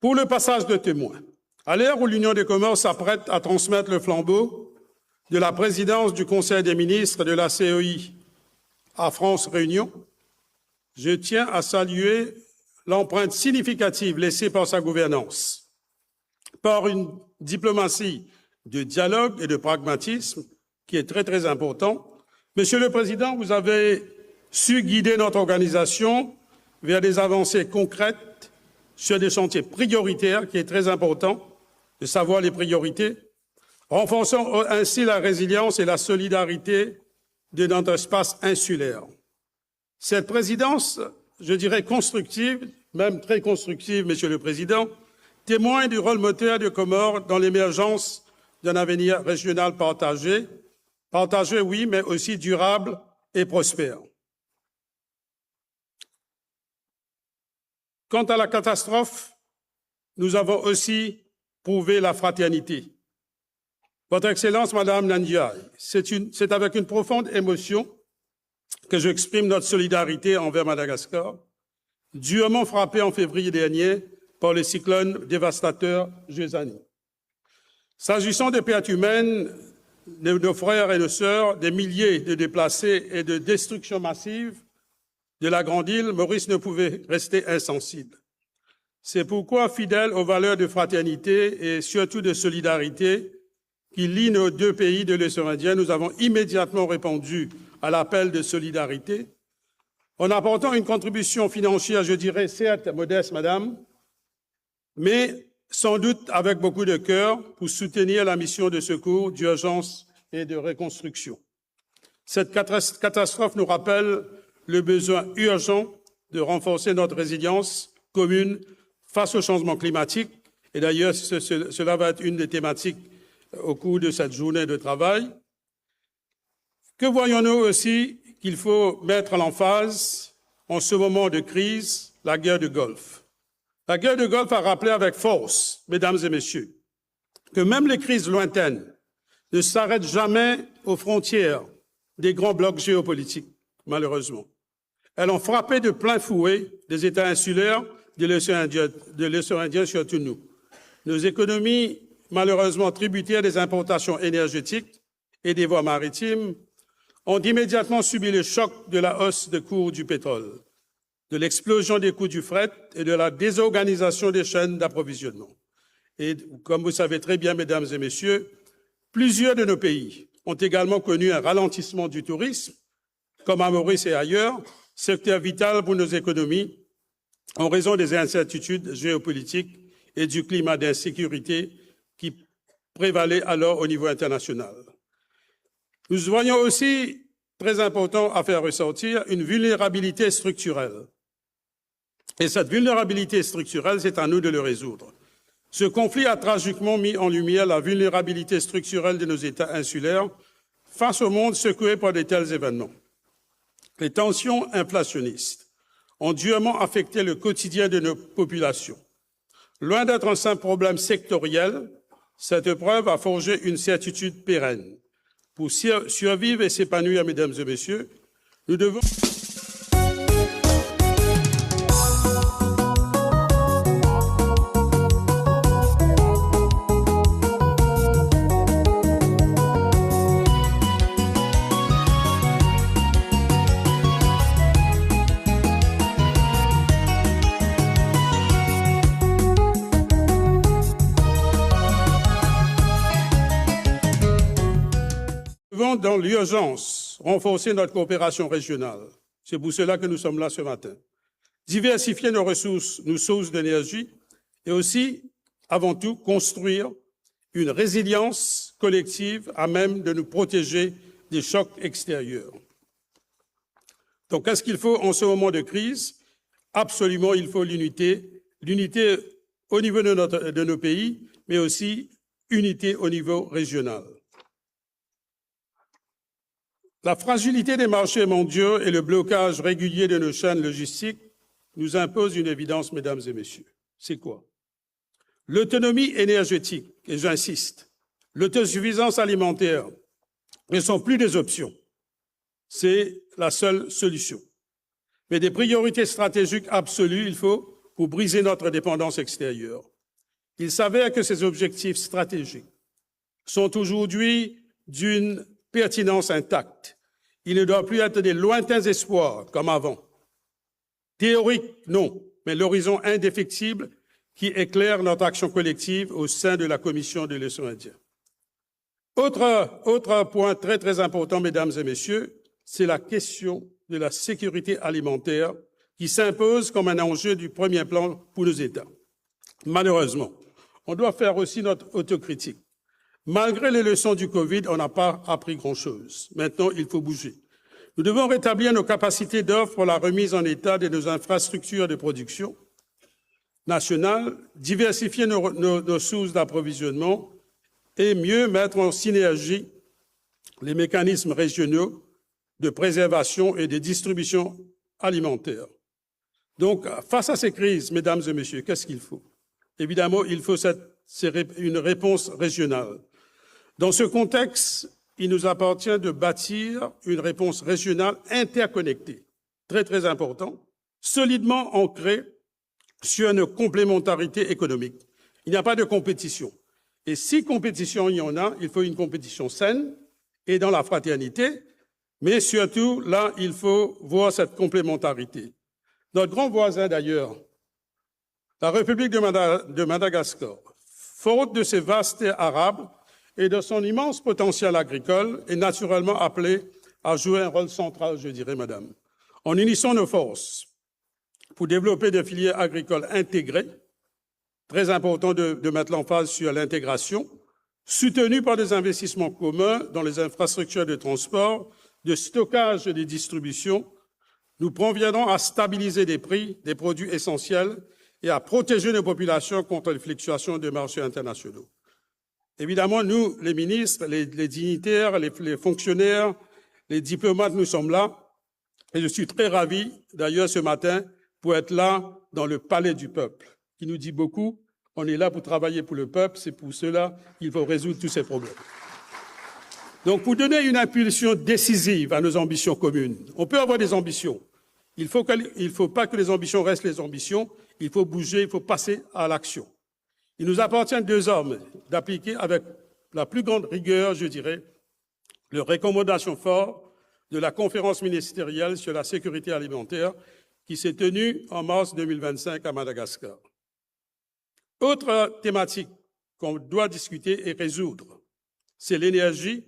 Pour le passage de témoin, à l'heure où l'Union des Comores s'apprête à transmettre le flambeau de la présidence du Conseil des ministres de la CEI à France Réunion, je tiens à saluer l'empreinte significative laissée par sa gouvernance, par une diplomatie de dialogue et de pragmatisme qui est très, très important. Monsieur le Président, vous avez su guider notre organisation vers des avancées concrètes sur des chantiers prioritaires, qui est très important de savoir les priorités, renforçant ainsi la résilience et la solidarité de notre espace insulaire. Cette présidence, je dirais constructive, même très constructive, Monsieur le Président, témoigne du rôle moteur des Comores dans l'émergence d'un avenir régional partagé, oui, mais aussi durable et prospère. Quant à la catastrophe, nous avons aussi prouvé la fraternité. Votre Excellence, Madame Nandiaye, c'est avec une profonde émotion que j'exprime notre solidarité envers Madagascar, durement frappée en février dernier par le cyclone dévastateur Giussani. S'agissant des pertes humaines, de nos frères et nos sœurs, des milliers de déplacés et de destruction massive de la Grande Île, Maurice ne pouvait rester insensible. C'est pourquoi, fidèle aux valeurs de fraternité et surtout de solidarité qui lient nos deux pays de l'océan Indien, nous avons immédiatement répondu à l'appel de solidarité en apportant une contribution financière, je dirais, certes modeste, madame, mais sans doute avec beaucoup de cœur pour soutenir la mission de secours, d'urgence et de reconstruction. Cette catastrophe nous rappelle le besoin urgent de renforcer notre résilience commune face au changement climatique. Et d'ailleurs, cela va être une des thématiques au cours de cette journée de travail. Que voyons-nous aussi qu'il faut mettre à l'emphase en ce moment de crise, la guerre du Golfe. La guerre du Golfe a rappelé avec force, mesdames et messieurs, que même les crises lointaines ne s'arrêtent jamais aux frontières des grands blocs géopolitiques, malheureusement. Elles ont frappé de plein fouet des États insulaires de l'océan Indien, surtout nous. Nos économies, malheureusement tributaires des importations énergétiques et des voies maritimes, ont immédiatement subi le choc de la hausse des cours du pétrole, de l'explosion des coûts du fret et de la désorganisation des chaînes d'approvisionnement. Et comme vous savez très bien, mesdames et messieurs, plusieurs de nos pays ont également connu un ralentissement du tourisme, comme à Maurice et ailleurs, secteur vital pour nos économies, en raison des incertitudes géopolitiques et du climat d'insécurité qui prévalait alors au niveau international. Nous voyons aussi, très important à faire ressortir, une vulnérabilité structurelle. Et cette vulnérabilité structurelle, c'est à nous de le résoudre. Ce conflit a tragiquement mis en lumière la vulnérabilité structurelle de nos États insulaires face au monde secoué par de tels événements. Les tensions inflationnistes ont durement affecté le quotidien de nos populations. Loin d'être un simple problème sectoriel, cette épreuve a forgé une certitude pérenne. Pour survivre et s'épanouir, mesdames et messieurs, nous devons... dans l'urgence renforcer notre coopération régionale. C'est pour cela que nous sommes là ce matin. Diversifier nos sources d'énergie et aussi, avant tout, construire une résilience collective à même de nous protéger des chocs extérieurs. Donc, qu'est-ce qu'il faut en ce moment de crise? Absolument, il faut l'unité. L'unité au niveau de nos pays, mais aussi unité au niveau régional. La fragilité des marchés mondiaux et le blocage régulier de nos chaînes logistiques nous imposent une évidence, mesdames et messieurs. C'est quoi? L'autonomie énergétique, et j'insiste, l'autosuffisance alimentaire ne sont plus des options. C'est la seule solution. Mais des priorités stratégiques absolues, il faut pour briser notre dépendance extérieure. Il s'avère que ces objectifs stratégiques sont aujourd'hui d'une pertinence intacte. Il ne doit plus être des lointains espoirs comme avant. Théorique, non, mais l'horizon indéfectible qui éclaire notre action collective au sein de la Commission de l'océan Indien. Autre point très, très important, mesdames et messieurs, c'est la question de la sécurité alimentaire qui s'impose comme un enjeu du premier plan pour nos États. Malheureusement, on doit faire aussi notre autocritique. Malgré les leçons du Covid, on n'a pas appris grand-chose. Maintenant, il faut bouger. Nous devons rétablir nos capacités d'offre pour la remise en état de nos infrastructures de production nationales, diversifier nos sources d'approvisionnement et mieux mettre en synergie les mécanismes régionaux de préservation et de distribution alimentaire. Donc, face à ces crises, mesdames et messieurs, qu'est-ce qu'il faut? Évidemment, il faut une réponse régionale. Dans ce contexte, il nous appartient de bâtir une réponse régionale interconnectée, très très important, solidement ancrée sur une complémentarité économique. Il n'y a pas de compétition. Et si compétition il y en a, il faut une compétition saine et dans la fraternité, mais surtout, là, il faut voir cette complémentarité. Notre grand voisin, d'ailleurs, la République de Madagascar, faute de ses vastes terres arables et de son immense potentiel agricole, est naturellement appelée à jouer un rôle central, je dirais, madame. En unissant nos forces pour développer des filières agricoles intégrées, très important de mettre l'emphase sur l'intégration, soutenues par des investissements communs dans les infrastructures de transport, de stockage et de distribution, nous parviendrons à stabiliser les prix des produits essentiels et à protéger nos populations contre les fluctuations des marchés internationaux. Évidemment, nous, les ministres, les dignitaires, les fonctionnaires, les diplomates, nous sommes là. Et je suis très ravi, d'ailleurs, ce matin, pour être là dans le palais du peuple, qui nous dit beaucoup. On est là pour travailler pour le peuple, c'est pour cela qu'il faut résoudre tous ces problèmes. Donc, pour donner une impulsion décisive à nos ambitions communes, on peut avoir des ambitions. Il ne faut pas que les ambitions restent les ambitions. Il faut bouger, il faut passer à l'action. Il nous appartient désormais d'appliquer avec la plus grande rigueur, je dirais, les recommandations fortes de la conférence ministérielle sur la sécurité alimentaire qui s'est tenue en mars 2025 à Madagascar. Autre thématique qu'on doit discuter et résoudre, c'est l'énergie,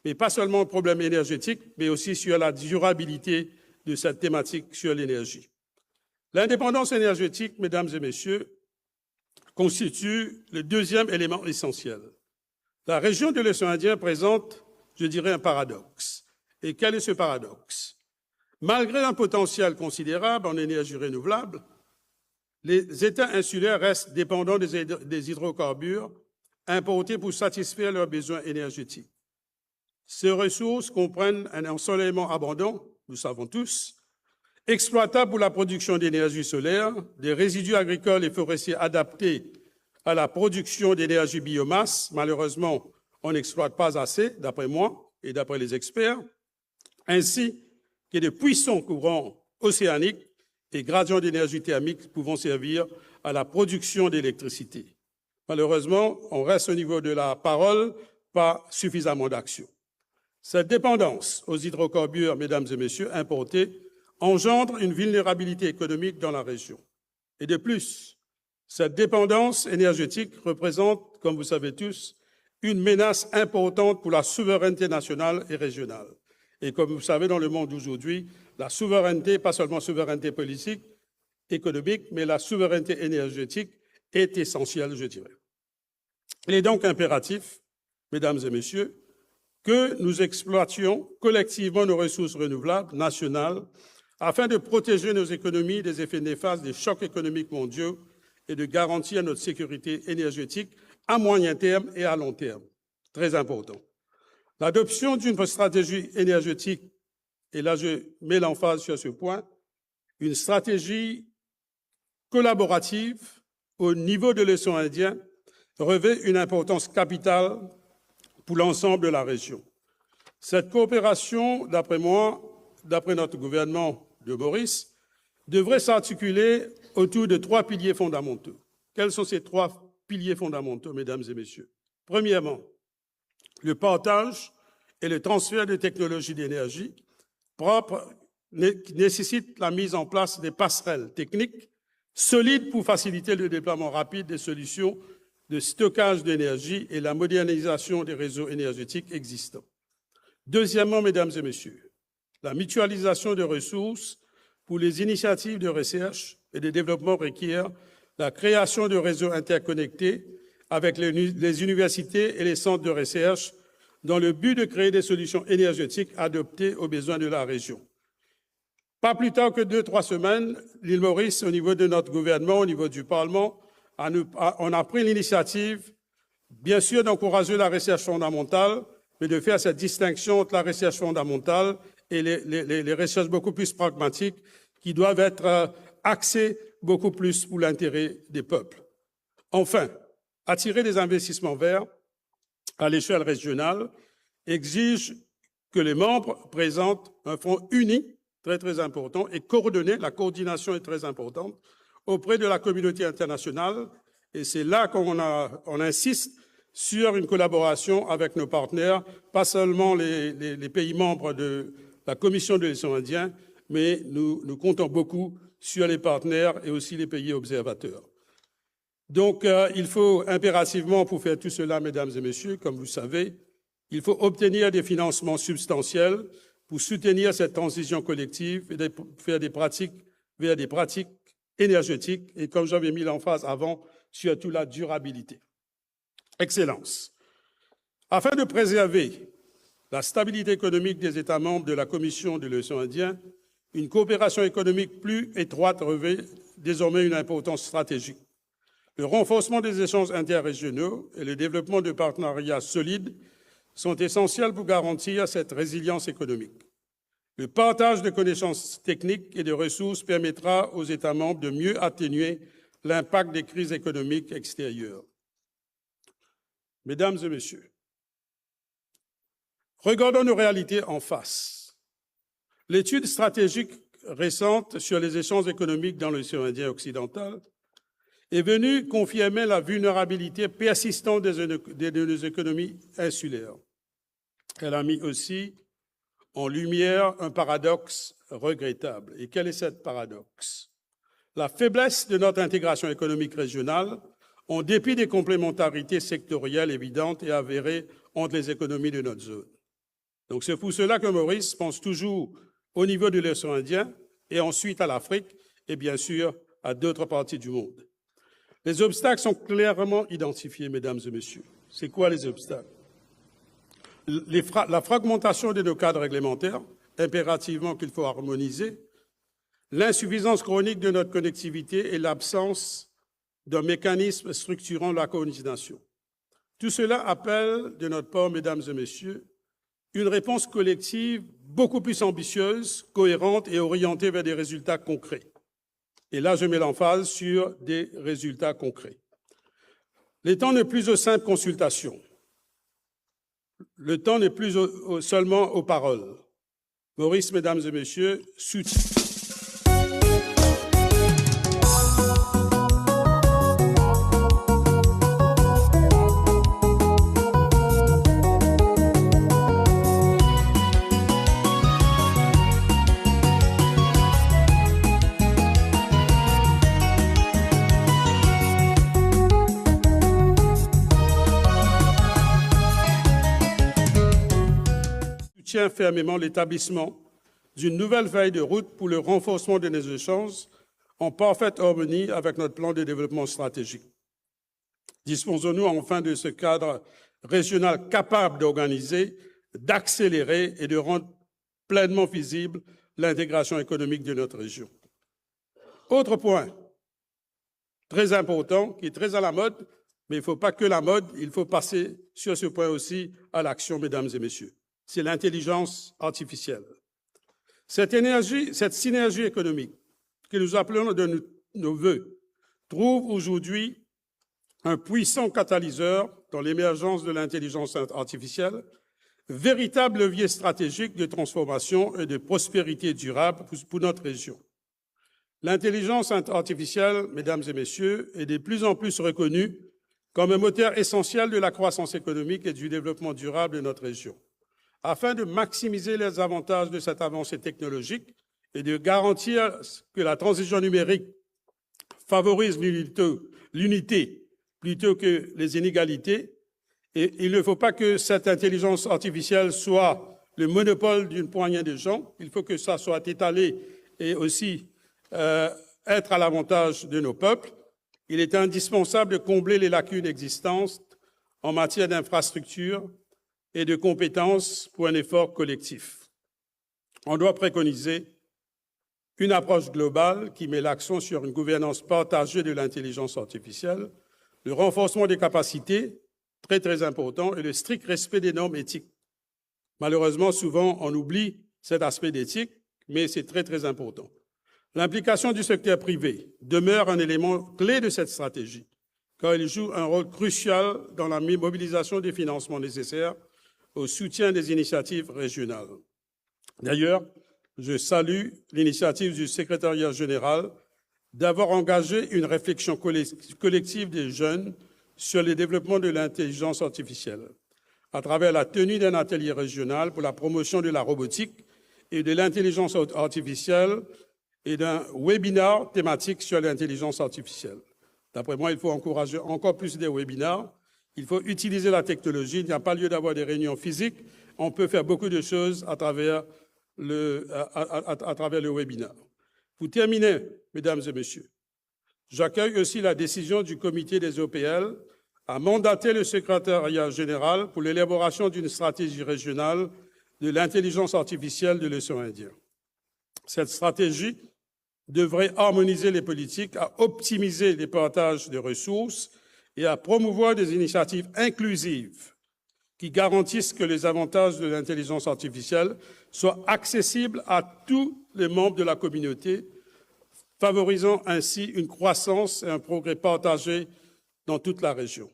mais pas seulement le problème énergétique, mais aussi sur la durabilité de cette thématique sur l'énergie. L'indépendance énergétique, mesdames et messieurs, constitue le deuxième élément essentiel. La région de l'océan Indien présente, je dirais, un paradoxe. Et quel est ce paradoxe? Malgré un potentiel considérable en énergie renouvelable, les États insulaires restent dépendants des hydrocarbures importés pour satisfaire leurs besoins énergétiques. Ces ressources comprennent un ensoleillement abondant, nous savons tous, exploitable pour la production d'énergie solaire, des résidus agricoles et forestiers adaptés à la production d'énergie biomasse. Malheureusement, on n'exploite pas assez, d'après moi et d'après les experts, ainsi que de puissants courants océaniques et gradients d'énergie thermique pouvant servir à la production d'électricité. Malheureusement, on reste au niveau de la parole, pas suffisamment d'action. Cette dépendance aux hydrocarbures, mesdames et messieurs, importés, engendre une vulnérabilité économique dans la région. Et de plus, cette dépendance énergétique représente, comme vous savez tous, une menace importante pour la souveraineté nationale et régionale. Et comme vous savez, dans le monde d'aujourd'hui, la souveraineté, pas seulement souveraineté politique, économique, mais la souveraineté énergétique est essentielle, je dirais. Il est donc impératif, mesdames et messieurs, que nous exploitions collectivement nos ressources renouvelables nationales afin de protéger nos économies des effets néfastes des chocs économiques mondiaux et de garantir notre sécurité énergétique à moyen terme et à long terme. Très important. L'adoption d'une stratégie énergétique, et là je mets l'emphase sur ce point, une stratégie collaborative au niveau de l'océan Indien revêt une importance capitale pour l'ensemble de la région. Cette coopération, d'après moi, d'après notre gouvernement de Maurice, devrait s'articuler autour de 3 piliers fondamentaux. Quels sont ces 3 piliers fondamentaux, mesdames et messieurs? Premièrement, le partage et le transfert de technologies d'énergie propres nécessitent la mise en place des passerelles techniques solides pour faciliter le déploiement rapide des solutions de stockage d'énergie et la modernisation des réseaux énergétiques existants. Deuxièmement, mesdames et messieurs, la mutualisation de ressources pour les initiatives de recherche et de développement requiert la création de réseaux interconnectés avec les universités et les centres de recherche dans le but de créer des solutions énergétiques adaptées aux besoins de la région. Pas plus tard que 2-3 semaines, l'île Maurice, au niveau de notre gouvernement, au niveau du Parlement, on a pris l'initiative, bien sûr, d'encourager la recherche fondamentale, mais de faire cette distinction entre la recherche fondamentale et les recherches beaucoup plus pragmatiques qui doivent être axées beaucoup plus pour l'intérêt des peuples. Enfin, attirer des investissements verts à l'échelle régionale exige que les membres présentent un front uni, très très important, et coordonné, la coordination est très importante, auprès de la communauté internationale, et c'est là qu'on insiste sur une collaboration avec nos partenaires, pas seulement les pays membres de la Commission de l'océan Indien, mais nous comptons beaucoup sur les partenaires et aussi les pays observateurs. Donc, il faut impérativement, pour faire tout cela, mesdames et messieurs, comme vous savez, il faut obtenir des financements substantiels pour soutenir cette transition collective et faire vers des pratiques énergétiques et, comme j'avais mis l'emphase avant, surtout la durabilité. Excellence. Afin de préserver la stabilité économique des États membres de la Commission de l'océan Indien, une coopération économique plus étroite revêt désormais une importance stratégique. Le renforcement des échanges interrégionaux et le développement de partenariats solides sont essentiels pour garantir cette résilience économique. Le partage de connaissances techniques et de ressources permettra aux États membres de mieux atténuer l'impact des crises économiques extérieures. Mesdames et messieurs, regardons nos réalités en face. L'étude stratégique récente sur les échanges économiques dans l'océan Indien occidental est venue confirmer la vulnérabilité persistante de nos économies insulaires. Elle a mis aussi en lumière un paradoxe regrettable. Et quel est ce paradoxe? La faiblesse de notre intégration économique régionale, en dépit des complémentarités sectorielles évidentes et avérées entre les économies de notre zone. Donc c'est pour cela que Maurice pense toujours au niveau de l'océan Indien et ensuite à l'Afrique et bien sûr à d'autres parties du monde. Les obstacles sont clairement identifiés, mesdames et messieurs. C'est quoi les obstacles? La fragmentation de nos cadres réglementaires, impérativement qu'il faut harmoniser, l'insuffisance chronique de notre connectivité et l'absence d'un mécanisme structurant la coordination. Tout cela appelle, de notre part, mesdames et messieurs, une réponse collective beaucoup plus ambitieuse, cohérente et orientée vers des résultats concrets. Et là, je mets l'emphase sur des résultats concrets. Le temps n'est plus aux simples consultations. Le temps n'est plus seulement aux paroles. Maurice, mesdames et messieurs, soutient. soutient fermement l'établissement d'une nouvelle feuille de route pour le renforcement de nos échanges en parfaite harmonie avec notre plan de développement stratégique. Disposons-nous enfin de ce cadre régional capable d'organiser, d'accélérer et de rendre pleinement visible l'intégration économique de notre région. Autre point très important, qui est très à la mode, mais il ne faut pas que la mode, il faut passer sur ce point aussi à l'action, mesdames et messieurs. C'est l'intelligence artificielle. Cette synergie économique que nous appelons de nos voeux trouve aujourd'hui un puissant catalyseur dans l'émergence de l'intelligence artificielle, véritable levier stratégique de transformation et de prospérité durable pour notre région. L'intelligence artificielle, mesdames et messieurs, est de plus en plus reconnue comme un moteur essentiel de la croissance économique et du développement durable de notre région. Afin de maximiser les avantages de cette avancée technologique et de garantir que la transition numérique favorise l'unité plutôt que les inégalités, et il ne faut pas que cette intelligence artificielle soit le monopole d'une poignée de gens, il faut que ça soit étalé et aussi être à l'avantage de nos peuples. Il est indispensable de combler les lacunes existantes en matière d'infrastructures et de compétences pour un effort collectif. On doit préconiser une approche globale qui met l'accent sur une gouvernance partagée de l'intelligence artificielle, le renforcement des capacités, très très important, et le strict respect des normes éthiques. Malheureusement, souvent, on oublie cet aspect d'éthique, mais c'est très très important. L'implication du secteur privé demeure un élément clé de cette stratégie, car il joue un rôle crucial dans la mobilisation des financements nécessaires au soutien des initiatives régionales. D'ailleurs, je salue l'initiative du secrétariat général d'avoir engagé une réflexion collective des jeunes sur le développement de l'intelligence artificielle, à travers la tenue d'un atelier régional pour la promotion de la robotique et de l'intelligence artificielle et d'un webinaire thématique sur l'intelligence artificielle. D'après moi, il faut encourager encore plus des webinaires. Il faut utiliser la technologie. Il n'y a pas lieu d'avoir des réunions physiques. On peut faire beaucoup de choses à travers le webinaire. Pour terminer, mesdames et messieurs, j'accueille aussi la décision du comité des OPL à mandater le secrétariat général pour l'élaboration d'une stratégie régionale de l'intelligence artificielle de l'océan Indien. Cette stratégie devrait harmoniser les politiques, à optimiser les partages de ressources et à promouvoir des initiatives inclusives qui garantissent que les avantages de l'intelligence artificielle soient accessibles à tous les membres de la communauté, favorisant ainsi une croissance et un progrès partagé dans toute la région.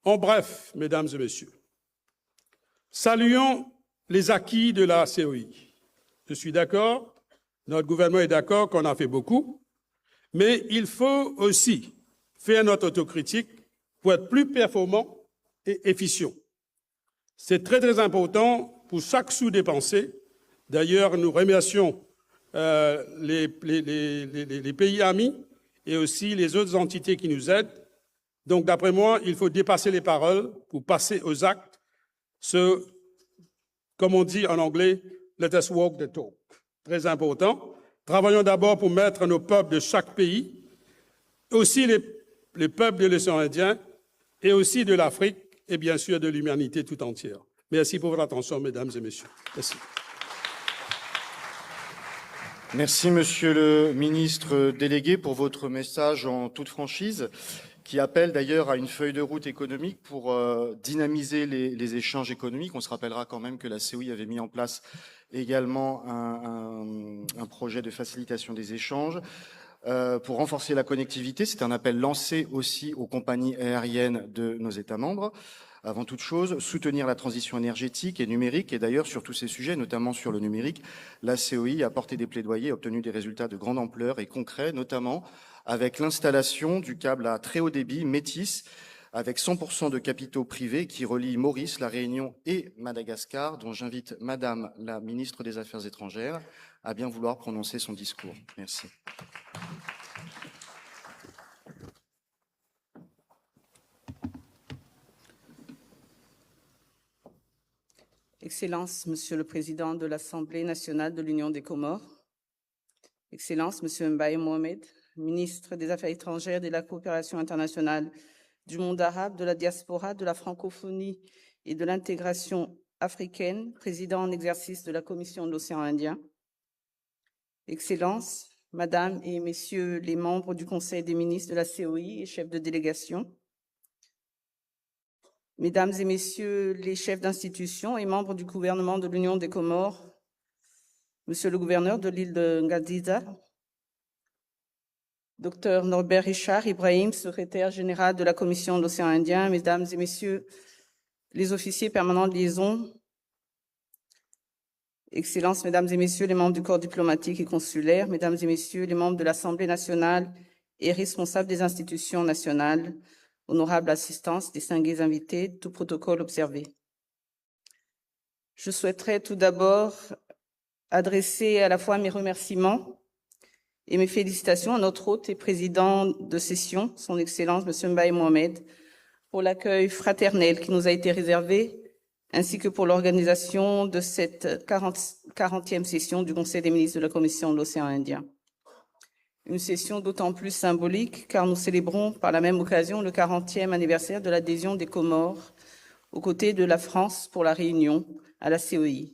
En bref, mesdames et messieurs, saluons les acquis de la COI. Je suis d'accord, notre gouvernement est d'accord qu'on a fait beaucoup, mais il faut aussi faire notre autocritique pour être plus performant et efficient. C'est très, très important pour chaque sou dépensé. D'ailleurs, nous remercions les pays amis et aussi les autres entités qui nous aident. Donc, d'après moi, il faut dépasser les paroles pour passer aux actes. Comme on dit en anglais, let us walk the talk. Très important. Travaillons d'abord pour mettre nos peuples de chaque pays, aussi les peuples de l'océan Indien et aussi de l'Afrique et bien sûr de l'humanité tout entière. Merci pour votre attention, mesdames et messieurs. Merci. Merci, Monsieur le ministre délégué, pour votre message en toute franchise, qui appelle d'ailleurs à une feuille de route économique pour dynamiser les échanges économiques. On se rappellera quand même que la COI avait mis en place également un projet de facilitation des échanges pour renforcer la connectivité. C'est un appel lancé aussi aux compagnies aériennes de nos États membres. Avant toute chose, soutenir la transition énergétique et numérique. Et d'ailleurs, sur tous ces sujets, notamment sur le numérique, la COI a porté des plaidoyers, obtenu des résultats de grande ampleur et concrets, notamment avec l'installation du câble à très haut débit Métis, avec 100% de capitaux privés qui relie Maurice, la Réunion et Madagascar, dont j'invite Madame la ministre des Affaires étrangères à bien vouloir prononcer son discours. Merci. Excellences, Monsieur le Président de l'Assemblée nationale de l'Union des Comores, Excellences, Monsieur Mbaye Mohamed, ministre des Affaires étrangères et de la coopération internationale, du monde arabe, de la diaspora, de la francophonie et de l'intégration africaine, président en exercice de la Commission de l'océan Indien, Excellences, Madame et Messieurs les membres du Conseil des ministres de la COI et chefs de délégation, Mesdames et Messieurs les chefs d'institution et membres du gouvernement de l'Union des Comores, Monsieur le gouverneur de l'île de Ngadiza, Dr Norbert Richard Ibrahim, secrétaire général de la Commission de l'océan Indien, Mesdames et Messieurs les officiers permanents de liaison, Excellences, Mesdames et Messieurs les membres du corps diplomatique et consulaire, Mesdames et Messieurs les membres de l'Assemblée nationale et responsables des institutions nationales, honorable assistance, distingués invités, tout protocole observé. Je souhaiterais tout d'abord adresser à la fois mes remerciements et mes félicitations à notre hôte et président de session, son Excellence, M. Mbaye Mohamed, pour l'accueil fraternel qui nous a été réservé, ainsi que pour l'organisation de cette 40e session du Conseil des ministres de la Commission de l'océan Indien. Une session d'autant plus symbolique car nous célébrons par la même occasion le 40e anniversaire de l'adhésion des Comores aux côtés de la France pour la Réunion à la COI.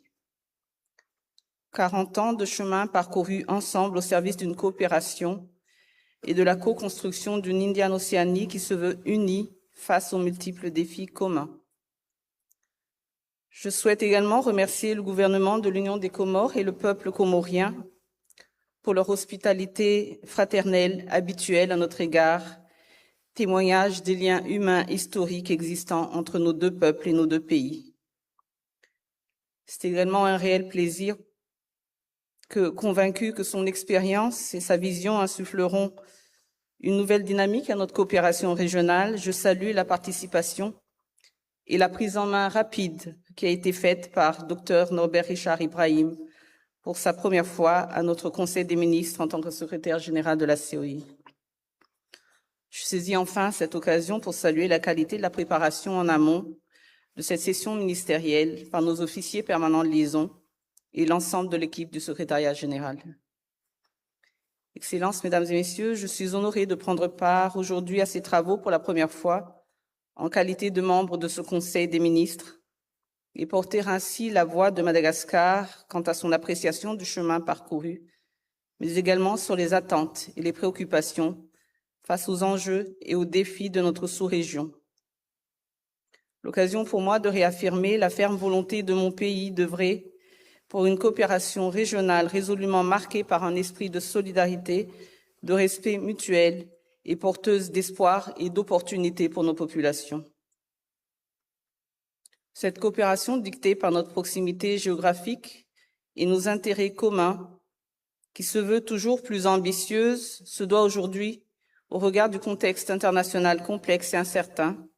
40 ans de chemin parcourus ensemble au service d'une coopération et de la co-construction d'une Indiane-Océanie qui se veut unie face aux multiples défis communs. Je souhaite également remercier le gouvernement de l'Union des Comores et le peuple comorien pour leur hospitalité fraternelle habituelle à notre égard, témoignage des liens humains historiques existants entre nos deux peuples et nos deux pays. C'est également un réel plaisir convaincu que son expérience et sa vision insuffleront une nouvelle dynamique à notre coopération régionale, je salue la participation et la prise en main rapide qui a été faite par Dr Norbert Richard Ibrahim pour sa première fois à notre Conseil des ministres en tant que secrétaire général de la COI. Je saisis enfin cette occasion pour saluer la qualité de la préparation en amont de cette session ministérielle par nos officiers permanents de liaison et l'ensemble de l'équipe du secrétariat général. Excellences, Mesdames et Messieurs, je suis honorée de prendre part aujourd'hui à ces travaux pour la première fois en qualité de membre de ce Conseil des ministres et porter ainsi la voix de Madagascar quant à son appréciation du chemin parcouru, mais également sur les attentes et les préoccupations face aux enjeux et aux défis de notre sous-région. L'occasion pour moi de réaffirmer la ferme volonté de mon pays d'œuvrer pour une coopération régionale résolument marquée par un esprit de solidarité, de respect mutuel et porteuse d'espoir et d'opportunités pour nos populations. Cette coopération dictée par notre proximité géographique et nos intérêts communs, qui se veut toujours plus ambitieuse, se doit aujourd'hui, au regard du contexte international complexe et incertain,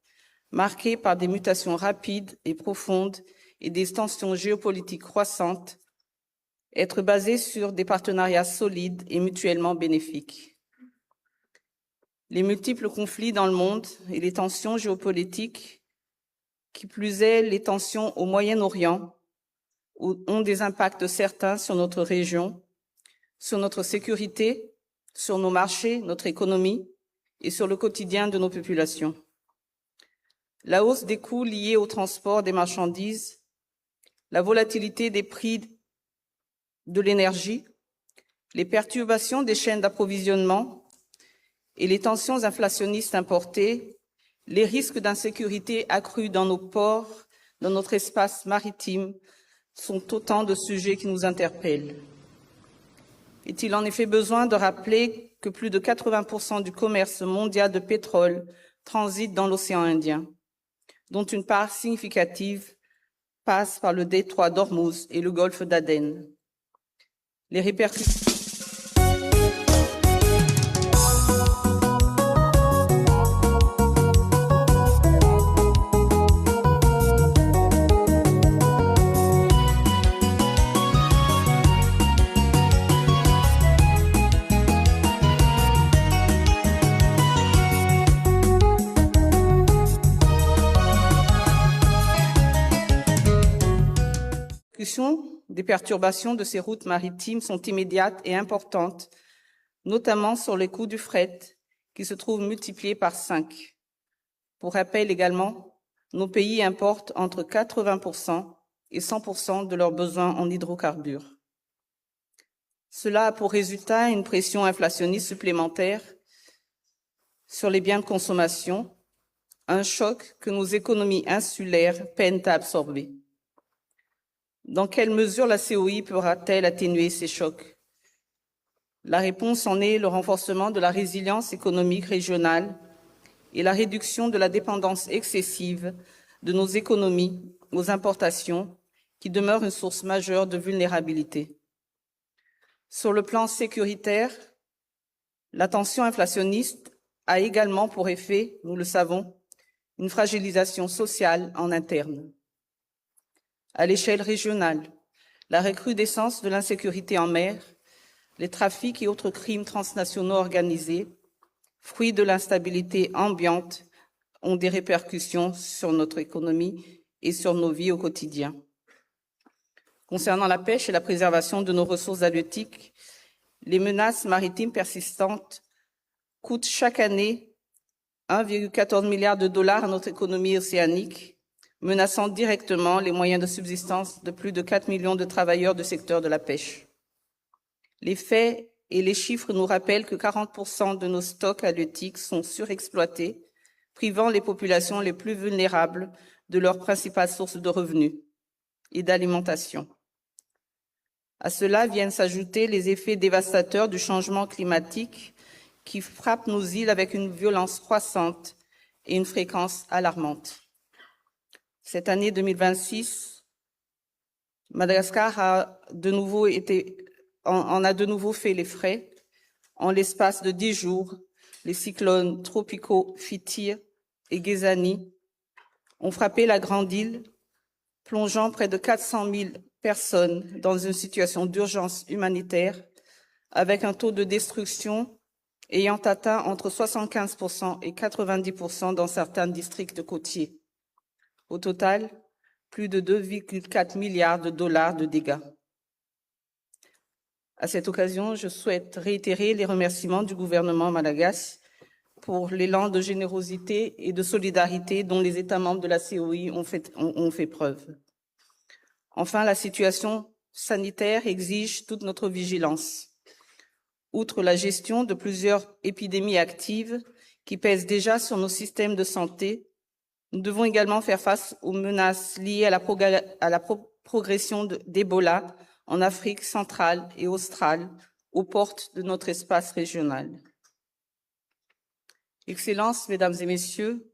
marqué par des mutations rapides et profondes et des tensions géopolitiques croissantes, être basée sur des partenariats solides et mutuellement bénéfiques. Les multiples conflits dans le monde et les tensions géopolitiques, qui plus est les tensions au Moyen-Orient, ont des impacts certains sur notre région, sur notre sécurité, sur nos marchés, notre économie et sur le quotidien de nos populations. La hausse des coûts liés au transport des marchandises, la volatilité des prix de l'énergie, les perturbations des chaînes d'approvisionnement et les tensions inflationnistes importées, les risques d'insécurité accrus dans nos ports, dans notre espace maritime, sont autant de sujets qui nous interpellent. Est-il en effet besoin de rappeler que plus de 80% du commerce mondial de pétrole transite dans l'océan Indien, dont une part significative passe par le détroit d'Ormuz et le golfe d'Aden. Les répercussions répercussions des perturbations de ces routes maritimes sont immédiates et importantes, notamment sur les coûts du fret, qui se trouvent multipliés par 5. Pour rappel également, nos pays importent entre 80% et 100% de leurs besoins en hydrocarbures. Cela a pour résultat une pression inflationniste supplémentaire sur les biens de consommation, un choc que nos économies insulaires peinent à absorber. Dans quelle mesure la COI pourra-t-elle atténuer ces chocs? La réponse en est le renforcement de la résilience économique régionale et la réduction de la dépendance excessive de nos économies aux importations, qui demeure une source majeure de vulnérabilité. Sur le plan sécuritaire, la tension inflationniste a également pour effet, nous le savons, une fragilisation sociale en interne. À l'échelle régionale, la recrudescence de l'insécurité en mer, les trafics et autres crimes transnationaux organisés, fruits de l'instabilité ambiante, ont des répercussions sur notre économie et sur nos vies au quotidien. Concernant la pêche et la préservation de nos ressources halieutiques, les menaces maritimes persistantes coûtent chaque année 1,14 milliard de dollars à notre économie océanique, menaçant directement les moyens de subsistance de plus de 4 millions de travailleurs du secteur de la pêche. Les faits et les chiffres nous rappellent que 40% de nos stocks halieutiques sont surexploités, privant les populations les plus vulnérables de leur principale source de revenus et d'alimentation. À cela viennent s'ajouter les effets dévastateurs du changement climatique qui frappent nos îles avec une violence croissante et une fréquence alarmante. Cette année 2026, Madagascar en a de nouveau fait les frais. En l'espace de 10 jours, les cyclones tropicaux Fitir et Gezani ont frappé la grande île, plongeant près de 400 000 personnes dans une situation d'urgence humanitaire, avec un taux de destruction ayant atteint entre 75% et 90% dans certains districts côtiers. Au total, plus de 2,4 milliards de dollars de dégâts. À cette occasion, je souhaite réitérer les remerciements du gouvernement malagasy pour l'élan de générosité et de solidarité dont les États membres de la COI ont fait preuve. Enfin, la situation sanitaire exige toute notre vigilance. Outre la gestion de plusieurs épidémies actives qui pèsent déjà sur nos systèmes de santé, nous devons également faire face aux menaces liées à la progression d'Ebola en Afrique centrale et australe, aux portes de notre espace régional. Excellences, Mesdames et Messieurs,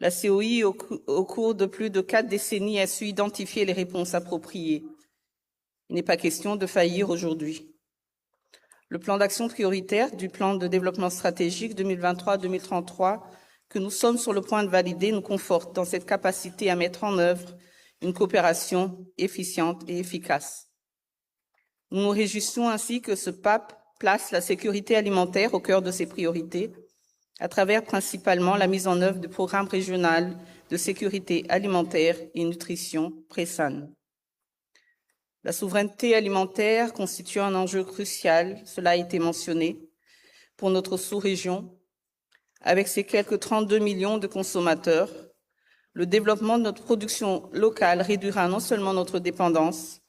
la COI, au cours de plus de 4 décennies, a su identifier les réponses appropriées. Il n'est pas question de faillir aujourd'hui. Le plan d'action prioritaire du plan de développement stratégique 2023-2033, que nous sommes sur le point de valider, nous conforte dans cette capacité à mettre en œuvre une coopération efficiente et efficace. Nous nous réjouissons ainsi que ce PAP place la sécurité alimentaire au cœur de ses priorités, à travers principalement la mise en œuvre du programme régional de sécurité alimentaire et nutrition PRESAN. La souveraineté alimentaire constitue un enjeu crucial, cela a été mentionné, pour notre sous-région. Avec ses quelques 32 millions de consommateurs, le développement de notre production locale réduira non seulement notre dépendance,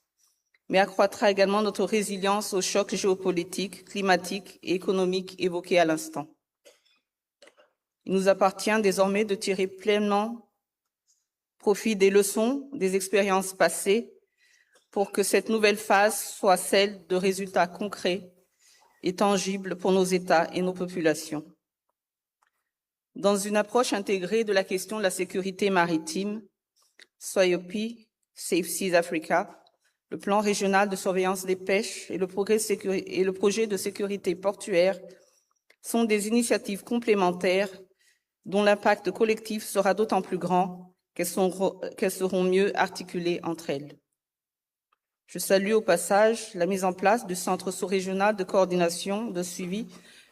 mais accroîtra également notre résilience aux chocs géopolitiques, climatiques et économiques évoqués à l'instant. Il nous appartient désormais de tirer pleinement profit des leçons, des expériences passées, pour que cette nouvelle phase soit celle de résultats concrets et tangibles pour nos États et nos populations. Dans une approche intégrée de la question de la sécurité maritime, SWAYOPI, Safe Seas Africa, le plan régional de surveillance des pêches et le projet de sécurité portuaire sont des initiatives complémentaires dont l'impact collectif sera d'autant plus grand qu'elles seront mieux articulées entre elles. Je salue au passage la mise en place du Centre sous-régional de coordination, de suivi,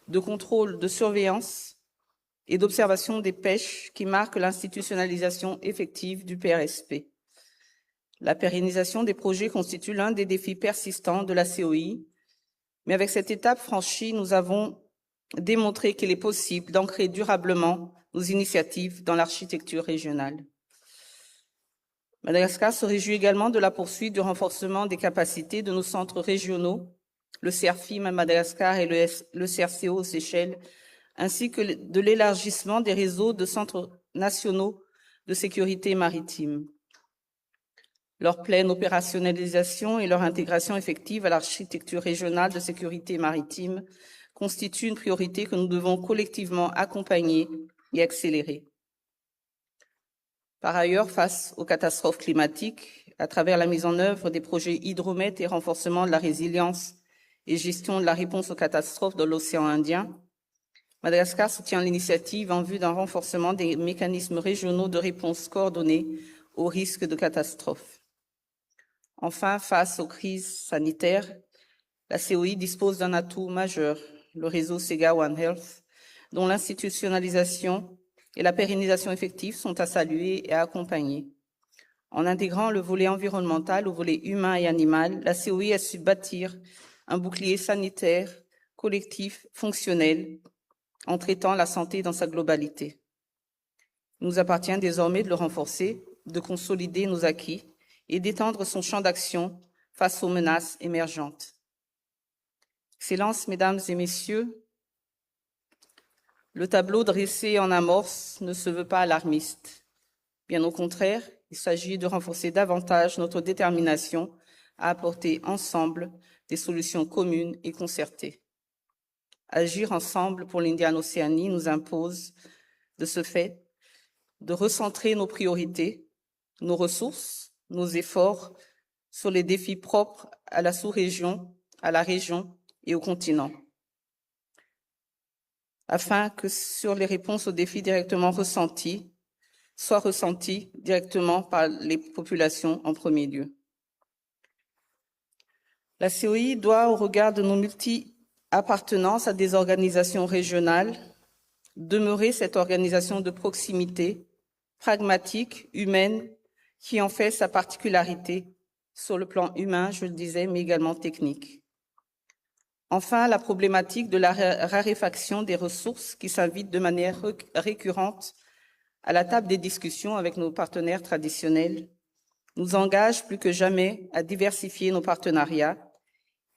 de contrôle, de surveillance et d'observation des pêches qui marque l'institutionnalisation effective du PRSP. La pérennisation des projets constitue l'un des défis persistants de la COI, mais avec cette étape franchie, nous avons démontré qu'il est possible d'ancrer durablement nos initiatives dans l'architecture régionale. Madagascar se réjouit également de la poursuite du renforcement des capacités de nos centres régionaux, le CERFIM à Madagascar et le CRCO aux Seychelles, ainsi que de l'élargissement des réseaux de centres nationaux de sécurité maritime. Leur pleine opérationnalisation et leur intégration effective à l'architecture régionale de sécurité maritime constituent une priorité que nous devons collectivement accompagner et accélérer. Par ailleurs, face aux catastrophes climatiques, à travers la mise en œuvre des projets Hydromet et renforcement de la résilience et gestion de la réponse aux catastrophes de l'océan Indien, Madagascar soutient l'initiative en vue d'un renforcement des mécanismes régionaux de réponse coordonnée aux risques de catastrophes. Enfin, face aux crises sanitaires, la COI dispose d'un atout majeur, le réseau SEGA One Health, dont l'institutionnalisation et la pérennisation effective sont à saluer et à accompagner. En intégrant le volet environnemental au volet humain et animal, la COI a su bâtir un bouclier sanitaire, collectif, fonctionnel, en traitant la santé dans sa globalité. Il nous appartient désormais de le renforcer, de consolider nos acquis et d'étendre son champ d'action face aux menaces émergentes. Excellences, Mesdames et Messieurs, le tableau dressé en amorce ne se veut pas alarmiste. Bien au contraire, il s'agit de renforcer davantage notre détermination à apporter ensemble des solutions communes et concertées. Agir ensemble pour l'Indiane-Océanie nous impose, de ce fait, de recentrer nos priorités, nos ressources, nos efforts sur les défis propres à la sous-région, à la région et au continent, afin que sur les réponses aux défis directement ressentis, soient ressentis directement par les populations en premier lieu. La COI doit, au regard de nos multi-appartenances à des organisations régionales, demeurer cette organisation de proximité, pragmatique, humaine, qui en fait sa particularité sur le plan humain, je le disais, mais également technique. Enfin, la problématique de la raréfaction des ressources qui s'invite de manière récurrente à la table des discussions avec nos partenaires traditionnels nous engage plus que jamais à diversifier nos partenariats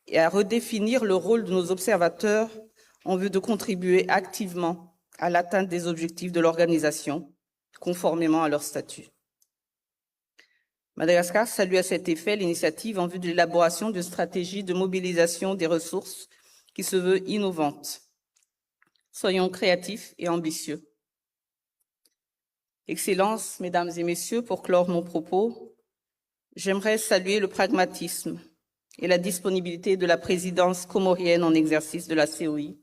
et à redéfinir le rôle de nos observateurs en vue de contribuer activement à l'atteinte des objectifs de l'organisation, conformément à leur statut. Madagascar salue à cet effet l'initiative en vue de l'élaboration d'une stratégie de mobilisation des ressources qui se veut innovante. Soyons créatifs et ambitieux. Excellences, Mesdames et Messieurs, pour clore mon propos, j'aimerais saluer le pragmatisme et la disponibilité de la présidence comorienne en exercice de la COI,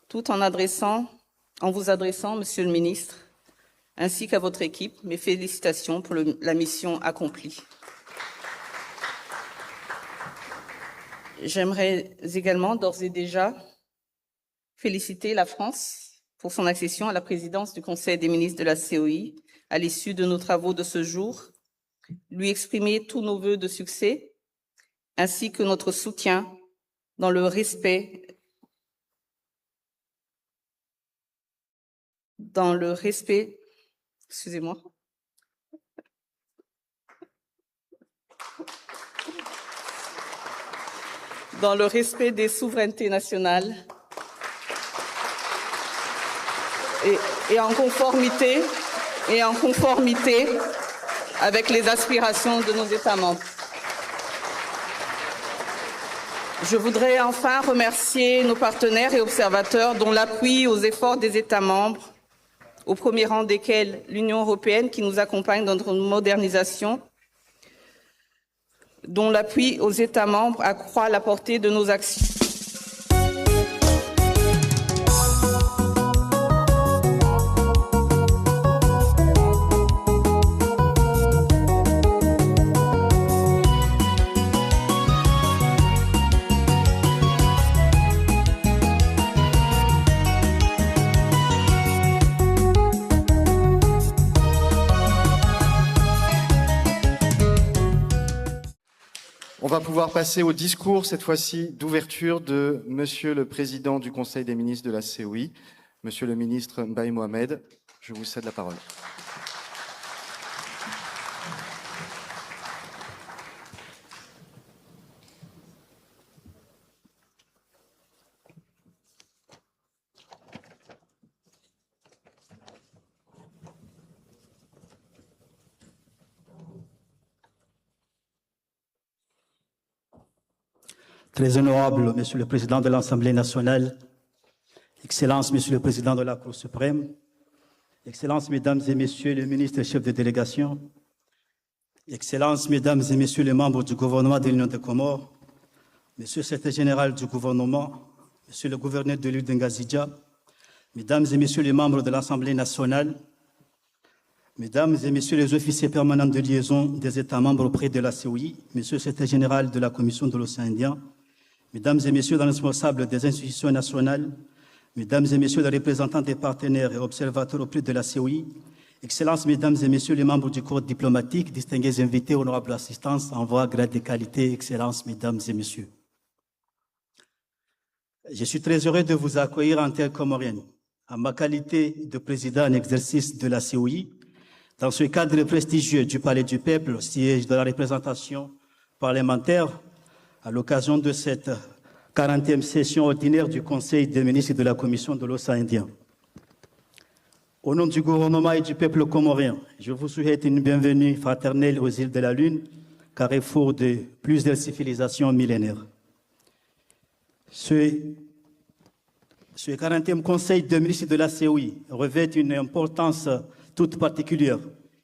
tout en vous adressant, Monsieur le Ministre, ainsi qu'à votre équipe, mes félicitations pour la mission accomplie. J'aimerais également d'ores et déjà féliciter la France pour son accession à la présidence du Conseil des ministres de la COI à l'issue de nos travaux de ce jour, lui exprimer tous nos vœux de succès, ainsi que notre soutien dans le respect excusez-moi. Dans le respect des souverainetés nationales et en conformité avec les aspirations de nos États membres. Je voudrais enfin remercier nos partenaires et observateurs dont l'appui aux efforts des États membres, au premier rang desquels l'Union européenne qui nous accompagne dans notre modernisation, dont l'appui aux États membres accroît la portée de nos actions. va pouvoir passer au discours, cette fois-ci, d'ouverture de Monsieur le Président du Conseil des ministres de la COI, Monsieur le ministre Mbaye Mohamed. Je vous cède la parole. Très honorable Monsieur le Président de l'Assemblée nationale, Excellences Monsieur le Président de la Cour suprême, Excellences Mesdames et Messieurs les ministres chefs de délégation, Excellences Mesdames et Messieurs les membres du gouvernement de l'Union des Comores, Monsieur le Secrétaire général du gouvernement, Monsieur le gouverneur de l'île d'Ngazidja, Mesdames et Messieurs les membres de l'Assemblée nationale, Mesdames et Messieurs les officiers permanents de liaison des États membres auprès de la COI, Monsieur le Secrétaire général de la Commission de l'océan Indien, Mesdames et Messieurs les responsables des institutions nationales, Mesdames et Messieurs les représentants des partenaires et observateurs auprès de la COI, Excellences, Mesdames et Messieurs les membres du corps diplomatique, distingués invités, honorable assistance, envoi, grade et qualité, Excellences, Mesdames et Messieurs. Je suis très heureux de vous accueillir en terre comorienne, en ma qualité de président en exercice de la COI, dans ce cadre prestigieux du Palais du Peuple, siège de la représentation parlementaire, à l'occasion de cette 40e session ordinaire du Conseil des ministres et de la Commission de l'océan Indien. Au nom du gouvernement et du peuple comorien, je vous souhaite une bienvenue fraternelle aux îles de la Lune, carrefour de plusieurs civilisations millénaires. Ce 40e Conseil des ministres de la COI revêt une importance toute particulière.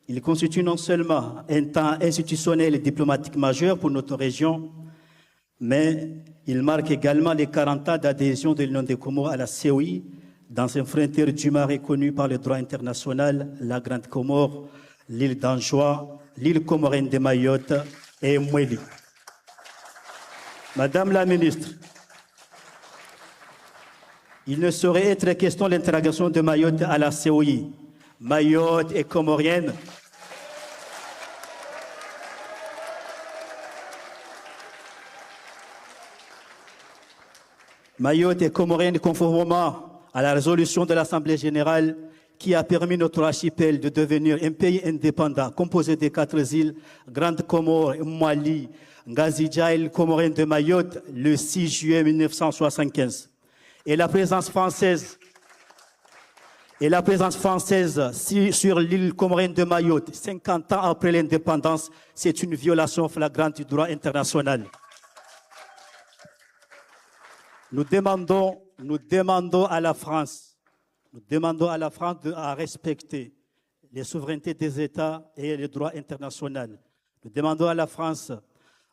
Il constitue non seulement un temps institutionnel et diplomatique majeur pour notre région, mais il marque également les 40 ans d'adhésion de l'Union des Comores à la COI, dans un frontière du marais connu par le droit international, la Grande Comore, l'île d'Anjouan, l'île comorienne de Mayotte et Mweli. Madame la ministre, il ne saurait être question de l'intégration de Mayotte à la COI. Mayotte est comorienne. Mayotte est comorienne conformément à la résolution de l'Assemblée générale qui a permis notre archipel de devenir un pays indépendant composé de 4 îles, Grande Comore, Mwali, Ngazidja et l'île comorienne de Mayotte, le 6 juillet 1975. Et la présence française sur l'île comorienne de Mayotte, 50 ans après l'indépendance, c'est une violation flagrante du droit international. Nous demandons à la France de respecter les souverainetés des États et le droit international. Nous demandons à la France,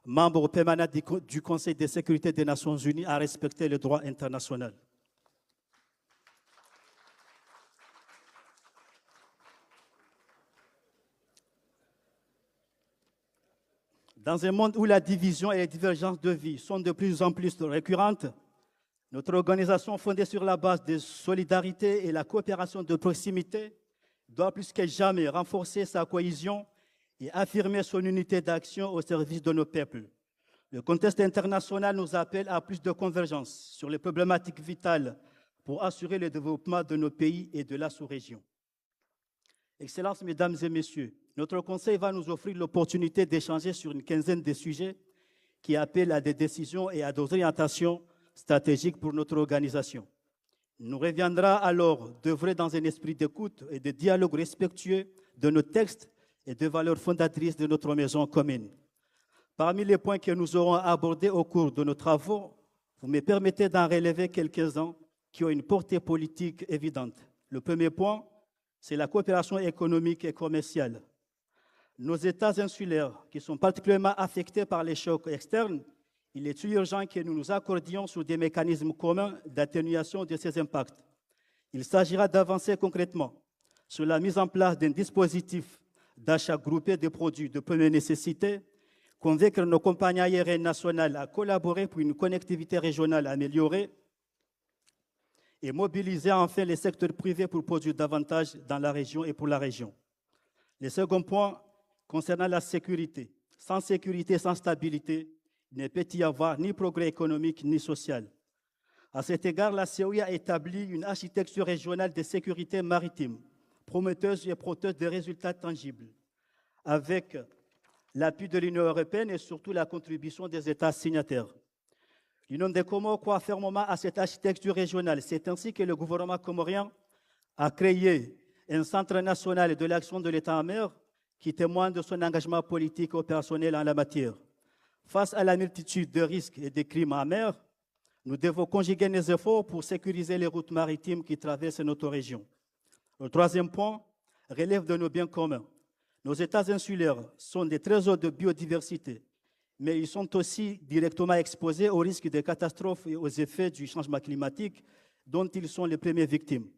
membre permanent du Conseil de sécurité des Nations Unies, à respecter le droit international. Dans un monde où la division et les divergences de vie sont de plus en plus récurrentes, notre organisation fondée sur la base de solidarité et la coopération de proximité doit plus que jamais renforcer sa cohésion et affirmer son unité d'action au service de nos peuples. Le contexte international nous appelle à plus de convergence sur les problématiques vitales pour assurer le développement de nos pays et de la sous-région. Excellences, Mesdames et Messieurs, notre Conseil va nous offrir l'opportunité d'échanger sur une quinzaine de sujets qui appellent à des décisions et à des orientations stratégiques pour notre organisation. Il nous reviendra alors d'œuvrer dans un esprit d'écoute et de dialogue respectueux de nos textes et des valeurs fondatrices de notre maison commune. Parmi les points que nous aurons abordés au cours de nos travaux, vous me permettez d'en relever quelques-uns qui ont une portée politique évidente. Le premier point, c'est la coopération économique et commerciale. Nos États insulaires, qui sont particulièrement affectés par les chocs externes, il est urgent que nous nous accordions sur des mécanismes communs d'atténuation de ces impacts. Il s'agira d'avancer concrètement sur la mise en place d'un dispositif d'achat groupé de produits de première nécessité, convaincre nos compagnies aériennes nationales à collaborer pour une connectivité régionale améliorée et mobiliser enfin les secteurs privés pour produire davantage dans la région et pour la région. Le second point concernant la sécurité. Sans sécurité, sans stabilité, il ne peut y avoir ni progrès économique ni social. À cet égard, la CEI a établi une architecture régionale de sécurité maritime, prometteuse et porteuse de résultats tangibles, avec l'appui de l'Union européenne et surtout la contribution des États signataires. L'Union des Comores croit fermement à cette architecture régionale. C'est ainsi que le gouvernement comorien a créé un centre national de l'action de l'État en mer qui témoigne de son engagement politique et opérationnel en la matière. Face à la multitude de risques et de crimes en mer, nous devons conjuguer nos efforts pour sécuriser les routes maritimes qui traversent notre région. Le troisième point relève de nos biens communs. Nos États insulaires sont des trésors de biodiversité, mais ils sont aussi directement exposés aux risques de catastrophes et aux effets du changement climatique dont ils sont les premières victimes.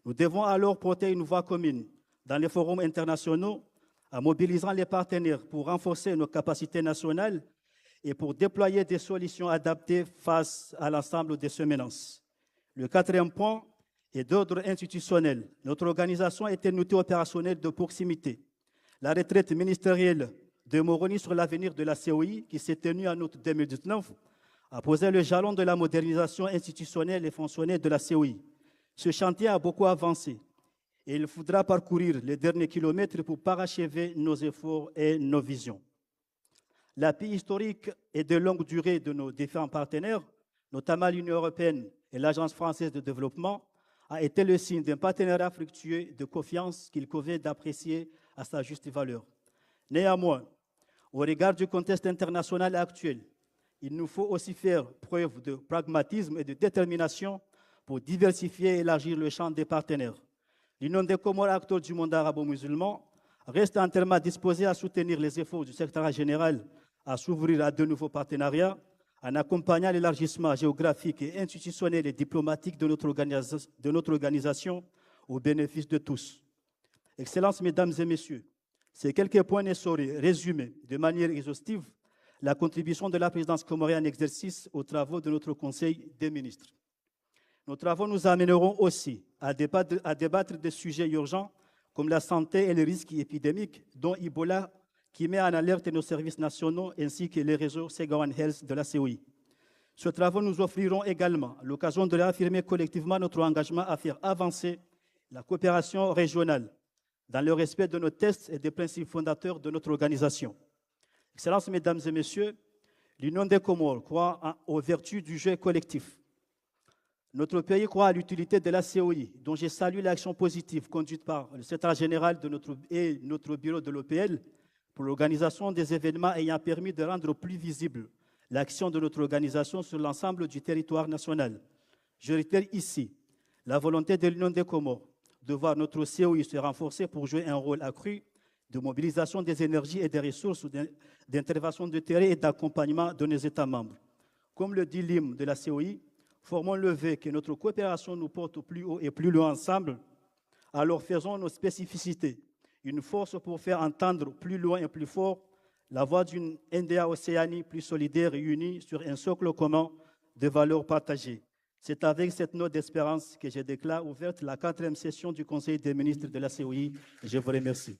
Nous devons alors porter une voix commune dans les forums internationaux en mobilisant les partenaires pour renforcer nos capacités nationales et pour déployer des solutions adaptées face à l'ensemble de ces menaces. Le quatrième point est d'ordre institutionnel. Notre organisation est un outil opérationnel de proximité. La retraite ministérielle de Moroni sur l'avenir de la CEI, qui s'est tenue en août 2019, a posé le jalon de la modernisation institutionnelle et fonctionnelle de la CEI. Ce chantier a beaucoup avancé et il faudra parcourir les derniers kilomètres pour parachever nos efforts et nos visions. L'appui historique et de longue durée de nos différents partenaires, notamment l'Union européenne et l'Agence française de développement, a été le signe d'un partenariat fructueux de confiance qu'il convient d'apprécier à sa juste valeur. Néanmoins, au regard du contexte international actuel, il nous faut aussi faire preuve de pragmatisme et de détermination pour diversifier et élargir le champ des partenaires. L'Union des Comores, acteur du monde arabo-musulman, reste entièrement disposée à soutenir les efforts du secrétariat général à s'ouvrir à de nouveaux partenariats en accompagnant l'élargissement géographique et institutionnel et diplomatique de notre organisation au bénéfice de tous. Excellences, Mesdames et Messieurs, ces quelques points ne sauraient résumer de manière exhaustive la contribution de la présidence comorienne en exercice aux travaux de notre Conseil des ministres. Nos travaux nous amèneront aussi à débattre de sujets urgents comme la santé et les risques épidémiques, dont Ebola, qui met en alerte nos services nationaux ainsi que les réseaux Segawan Health de la CEI. Ces travaux nous offriront également l'occasion de réaffirmer collectivement notre engagement à faire avancer la coopération régionale dans le respect de nos textes et des principes fondateurs de notre organisation. Excellences, Mesdames et Messieurs, l'Union des Comores croit aux vertus du jeu collectif. Notre pays croit à l'utilité de la CEI, dont je salue l'action positive conduite par le secrétaire général de notre bureau de l'OPL pour l'organisation des événements ayant permis de rendre plus visible l'action de notre organisation sur l'ensemble du territoire national. Je réitère ici la volonté de l'Union des Comores de voir notre CEI se renforcer pour jouer un rôle accru de mobilisation des énergies et des ressources d'intervention de terrain et d'accompagnement de nos États membres. Comme le dit l'hymne de la CEI, formons le vœu que notre coopération nous porte plus haut et plus loin ensemble, alors faisons nos spécificités une force pour faire entendre plus loin et plus fort la voix d'une NDA-Océanie plus solidaire et unie sur un socle commun de valeurs partagées. C'est avec cette note d'espérance que je déclare ouverte la 4e session du Conseil des ministres de la CEI. Je vous remercie.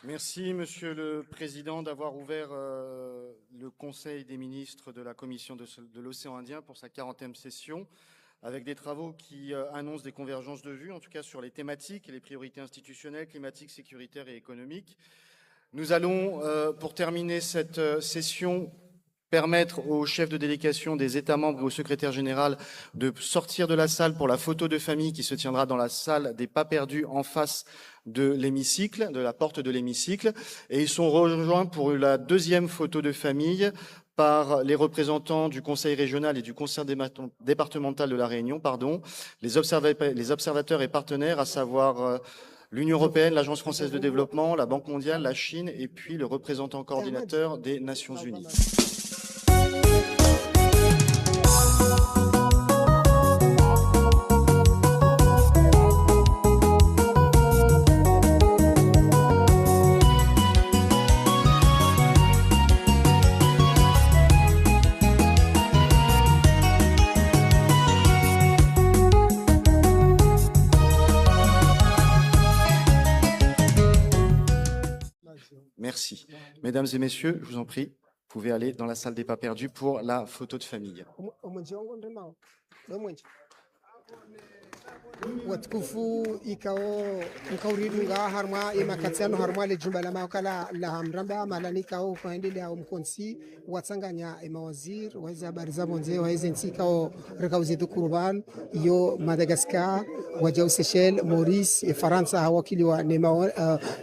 Merci, Monsieur le Président, d'avoir ouvert le Conseil des ministres de la Commission de l'océan Indien pour sa 40e session, avec des travaux qui annoncent des convergences de vues, en tout cas sur les thématiques et les priorités institutionnelles, climatiques, sécuritaires et économiques. Nous allons, pour terminer cette session, permettre aux chefs de délégation des États membres et au secrétaire général de sortir de la salle pour la photo de famille qui se tiendra dans la salle des pas perdus en face de l'hémicycle, de la porte de l'hémicycle. Et ils sont rejoints pour la 2e photo de famille par les représentants du Conseil régional et du Conseil départemental de la Réunion, les observateurs et partenaires, à savoir l'Union européenne, l'Agence française de développement, la Banque mondiale, la Chine et puis le représentant coordinateur des Nations unies. Gracias. Mesdames et messieurs, je vous en prie, vous pouvez aller dans la salle des pas perdus pour la photo de famille. watukufu ikauridunga harma imakatiano harma le jumba la makala la hamramba malani kao kuendelea umkonsi watsanganya mawazir waweza habari za bonze waweza ntikao rekauzetu kurban yo Madagascar wajau Seychelles Maurice Faransa hawakili wa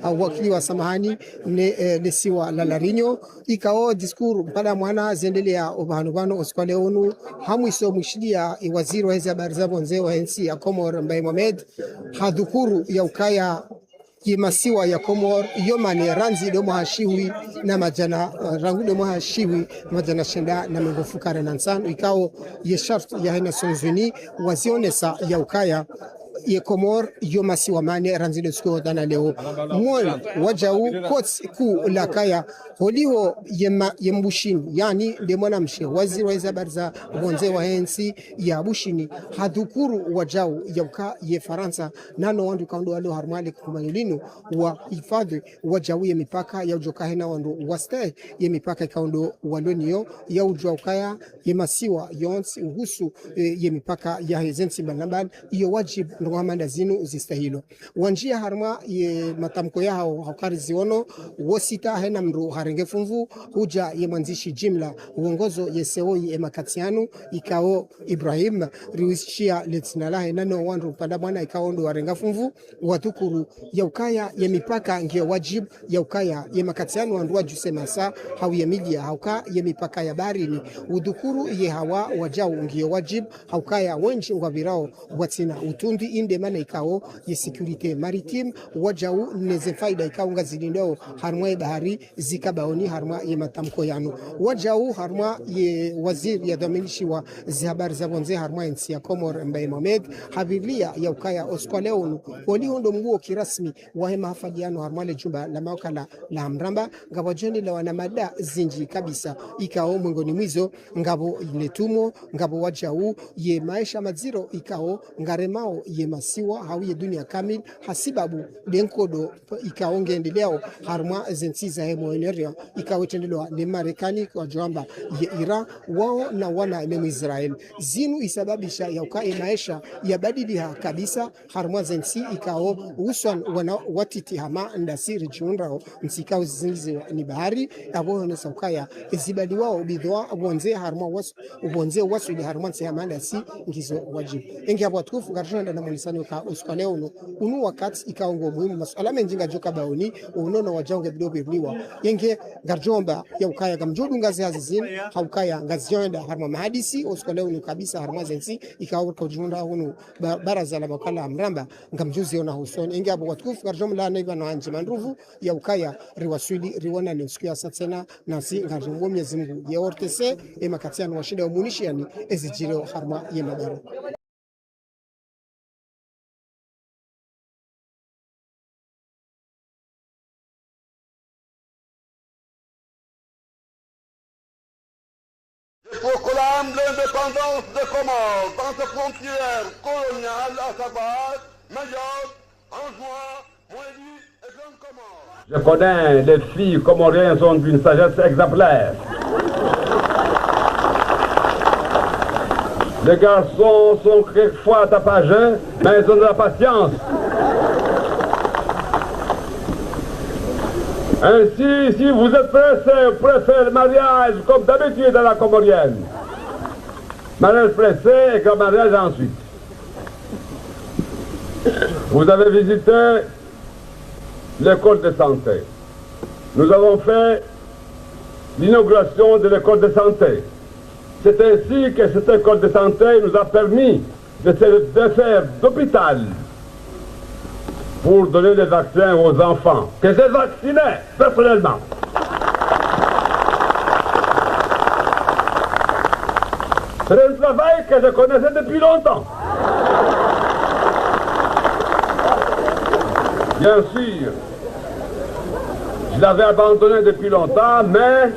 hawakili wa samahani ne siwa la Larinyo ikao diskuru mpala mwana zendelea obanubano oskole onu hamwiso mwishilia waziri waweza habari za bonze wa nchi ya Komoro Mbaye Mohamed hadhukuru ya ukaya yemasiwa ya Komor yomane ranzi domo hashiwi na majana rangu domo hashiwi majana shenda na mengofukara na nsano ikao yeshaft ya hena sonzuni wazionesa ya ukaya ye Komor yomasi wa mane ranzi de sko dana leo mwana wajau kots ku la kaya holiho yembushin yani de mwana mshe waziri wa habari za bonze wa hensi ya bushini hadhukuru wajau yauka ye Faransa nano wandu kaundo wale harmali kumangilinu wa hifadhi wajau ye mipaka ya ujoka hena wandu waste ye mipaka kaundo waloniyo ya ujwa ukaya ye masiwa yonsi uhusu ye mipaka ya hezensi banambal iyo wajib Rwanda zinu zistahilo wanjia harma ye matamko yao hakari ziono wosita hena mru harenge funvu huja ye mwanzishi jimla uongozo ye seoi emakatianu ikao Ibrahim riwishia letina hena no wandu panda bwana ikao ndo warenga funvu watukuru ya ukaya ye mipaka ngia wajib ya ukaya ye makatianu wandu wajuse masa hau ye media hauka ye mipaka ya barini udukuru ye hawa wajau ngia wajib haukaya wenji ngwabirao watina utundi inde mana ikao ye security maritime wajau neze faida ikao ngazilindao harma bahari zikabaoni harma ye matamko yano wajau harma ye waziri ya dominishi wa habari za bonze harma nchi ya Komor Mbaye Mohamed habilia ya ukaya oskwaleonu walihondo mguo kirasmi wa hema hafadiano harma le jumba la makala la Mramba ngabojeni la wanamada zinji kabisa ikao mwingoni mwizo ngabo inetumo ngabo wajau ye maisha maziro ikao ngaremao ye masiwa hawiye dunia kamil hasibabu denkodo ikaonge endeleo harma zensiza hemo eneria ikawetendelewa ni Marekani kwa jamba ye Iran wao na wana ne Israel zinu isababisha ya ukae maisha ya badiliha kabisa harma zensi ikao uswan wana watiti hama ndasiri junrao msikao zinzize ni bahari abo ne saukaya izibali wao bidwa bonze harma wasu bonze wasu ni harma nsi hama ndasi ngizo wajibu engi abo tukufu garjanda na mulisani ka uskwaleo unu wakati ikaongo muhimu masuala menjinga joka baoni unono wajonge bidobe bliwa yenge garjomba ya ukaya gamjodu ngazi hazizin haukaya ngazi yonda harma mahadisi uskwaleo kabisa harma zensi ikawo kwa junda unu baraza la makala Mramba ngamjuzi ona husoni ingi abo watukufu garjomla naiba na anje mandruvu ya ukaya riwasuli riwana ni siku ya satsena nasi ngarjombo Mwenyezi Mungu ya ortese emakatiano washida umunishiani ezijiro harma ye madara. Je proclame l'indépendance des Comores dans ses frontières coloniales à savoir Mayotte, Anjouan, Moélie et Grande Comore. Je connais les filles comoriennes sont d'une sagesse exemplaire. Les garçons sont quelquefois tapageux, mais ils ont de la patience. Ainsi, si vous êtes pressé, pressez le mariage comme d'habitude à la comorienne. Mariage pressé et comme mariage ensuite. Vous avez visité l'école de santé. Nous avons fait l'inauguration de l'école de santé. C'est ainsi que cette école de santé nous a permis de faire d'hôpital pour donner des vaccins aux enfants, que j'ai vacciné personnellement. C'est un travail que je connaissais depuis longtemps. Bien sûr, je l'avais abandonné depuis longtemps, mais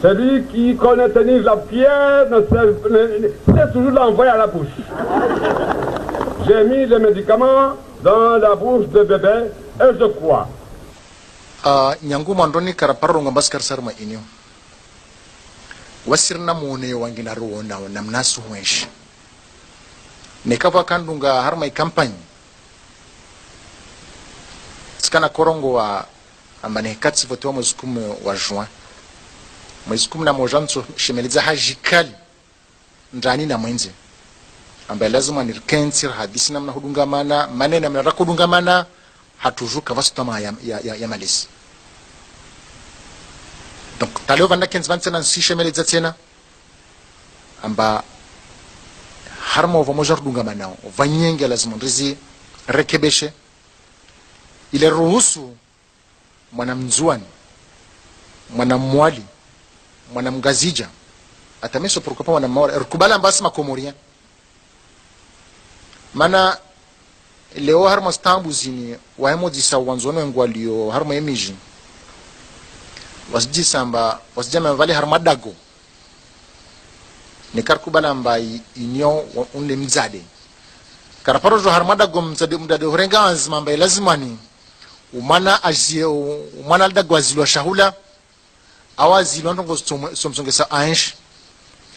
celui qui connaît tenir la pierre sait toujours l'envoyer à la bouche. J'ai mis les médicaments dans la bouche de bébé et je crois nyangu mandoni karaparo ngambas karsarma inyo wasirna muone wangina ruona na mnasu mweshi nekava kandunga harma campagne skana korongo wa amane katsi voto mwezi 10 wa juin mwezi 10 na mojanzo shemeliza hajikali ndani na mwenze ambaye lazima nirkensir hadisi namna hudungamana maneno namna rakudungamana hatujuka vastama ya malisi. Donc talio vanda kenz vansena shemeliza tena amba harma vamojar dungamana vanyenge lazima ndizi rekebeshe ile ruhusu mwanamzuani mwanamwali mwanamgazija atameso prokopa mwanamwali rukubala mbasi makomoria mana leo harma stambu zini wahemo disa wanzono ngwalio harma emiji wasjisa amba wasjama vale harma dago ni karkubala mbai inyo unle mzade karaparo jo harma dago mzade horenga azma mbai lazimani umana azie umana dago azilwa shahula awazilwa ndongo somsongesa ansh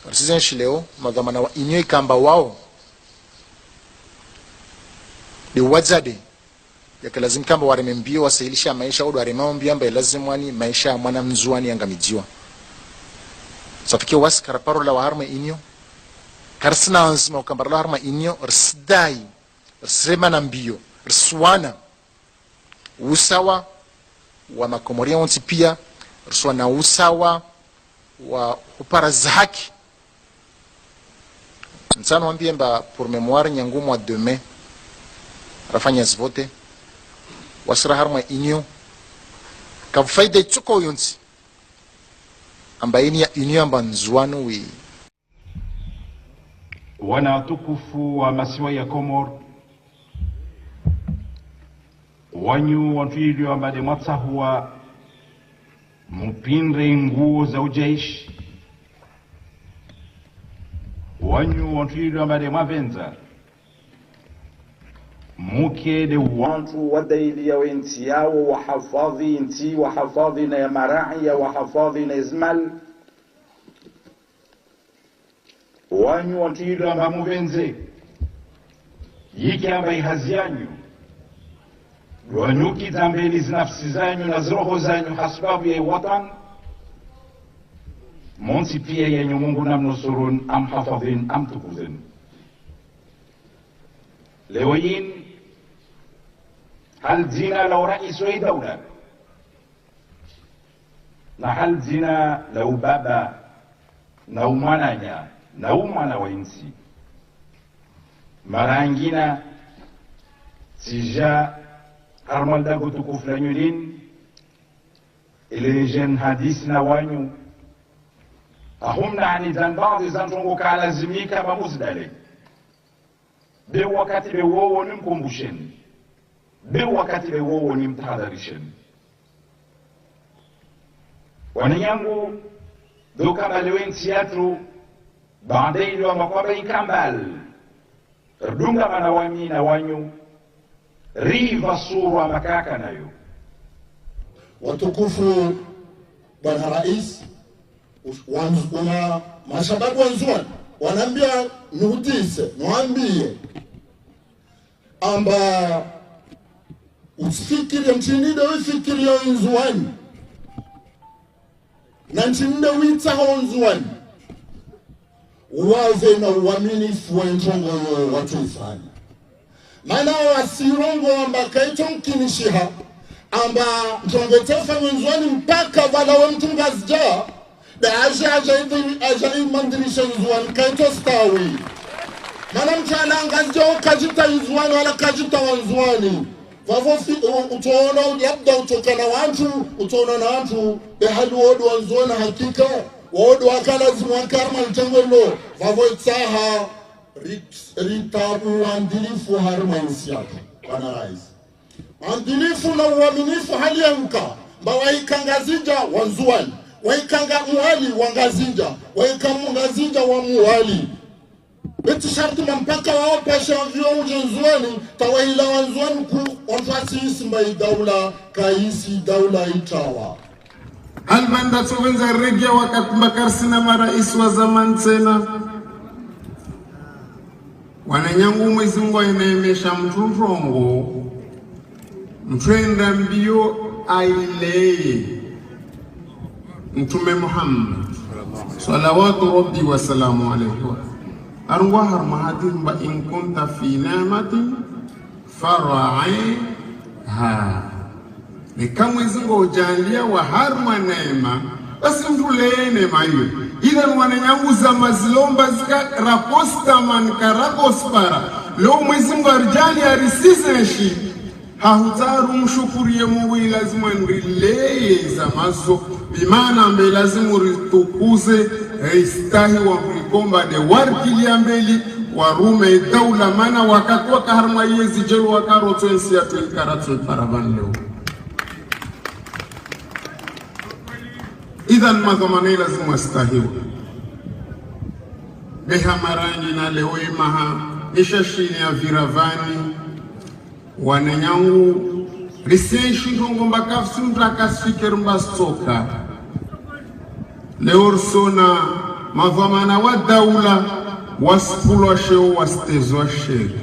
arsizen leo magamana wa inyo ikamba wao ni wazade yake lazim kamba waremembio wasailisha maisha au waremambia mba lazimwani maisha mwana mzuani angamijiwa safike was karaparo la harma inyo karsna ansma ukambara la harma inyo rsdai rsema na mbio rswana usawa wa makomoria onti pia rswana usawa wa upara zaki nsano wambie mba pour mémoire nyangu mois de mai rafanya zvote wasra harma inyo ka faida chuko yonsi ambaini ya inyo amba nzuano wi wana tukufu wa masiwa ya Komor wanyu wantuilio ambade mwatsa huwa mpinre nguo za ujaishi wanyu wantuilio ambade mwavenza muke de wantu wadaili ya wenti yao wahafadhi inti wahafadhi na ya marai ya wahafadhi na izmal wanyu wantuilio amba muvenze yiki amba ihazi yanyu wanyuki zambeli zinafsi zanyu na zroho zanyu hasbabu ya watan monsi pia yenye Mungu namnusurun am hafadhin am tukuzin lewayin hal zina lau rais wa dawla na hal zina lau baba na umwananya na umwana wa insi marangina sija harmal dago tukufu nyulin ile jen hadis na wanyu ahumna ani zanbaadhi zantongo kalazimika mamuzdale be wakati be wowo nimkumbusheni be wakati be wowo nimtahadharisheni wanyangu doka balewensi yatu baadaye ndio makwaba ikambal dunga manawami na wanyu riva sura makaka nayo watukufu bwana rais wana mashababu wanzuani wanaambia nihutise mwambie amba usifikiri mchinide ufikiri ya nzuani na mchinide witaho nzuani wave na uaminifu wa njongo watu ifani maana wasirongo amba kaito mkinishiha amba njongetefa nzuani mpaka vala wa mtungazja da aja mandirisha nzuani kaito stawi mana mchana angazja ukajita nzuani wala kajita wanzuani vavo utaona labda utokana wantu utaona na wantu behali wodu wanzuani hakika wodu wakala zimwakarma mtengolo vavo itaha ritabu wandilifu harma insiaka bwana rais wandilifu na uaminifu hali ya mka mba waikangazija wanzuani waikanga muhali wangazinja waikamungazinja wa muhali beti sharti mpaka wao pasha vyo ujenzwani tawahila wanzwani ku onfasi isimba idaula kaisi daula itawa albanda tsovenza regia wakakumbakar sina marais wa zaman tena wananyangu Mwenyezi Mungu anaemesha mturongo mtwenda mbio aileye Mtume Muhammad salawatu rabbi wa salamu alayhi arwa har mahadir ba in kunta fi ni'matin fara'iha ni kama Mwenyezi Mungu ujalia wa harma neema basi mtule neema hiyo ila wananyanguza mazilomba zika raposta man karapospara leo Mwenyezi Mungu arjali arisizeshi hahutaru mshukurie Mungu lazima ndileye za mazo bimana mbe lazima ritukuze istahi wa kulikomba de warkili ambeli warume daula mana wakatwa kaharma yezi jelu wakaroto ensi ya tuelikaratwe paravan leo idhan madhamane lazima stahiwa beha marangi na leo imaha ishashini ya viravani wananyangu risenshi ndongo mbakafsi mtakasfikir mbastoka leo sona madhamana wa daula waspulwa sheo wastezwa sheri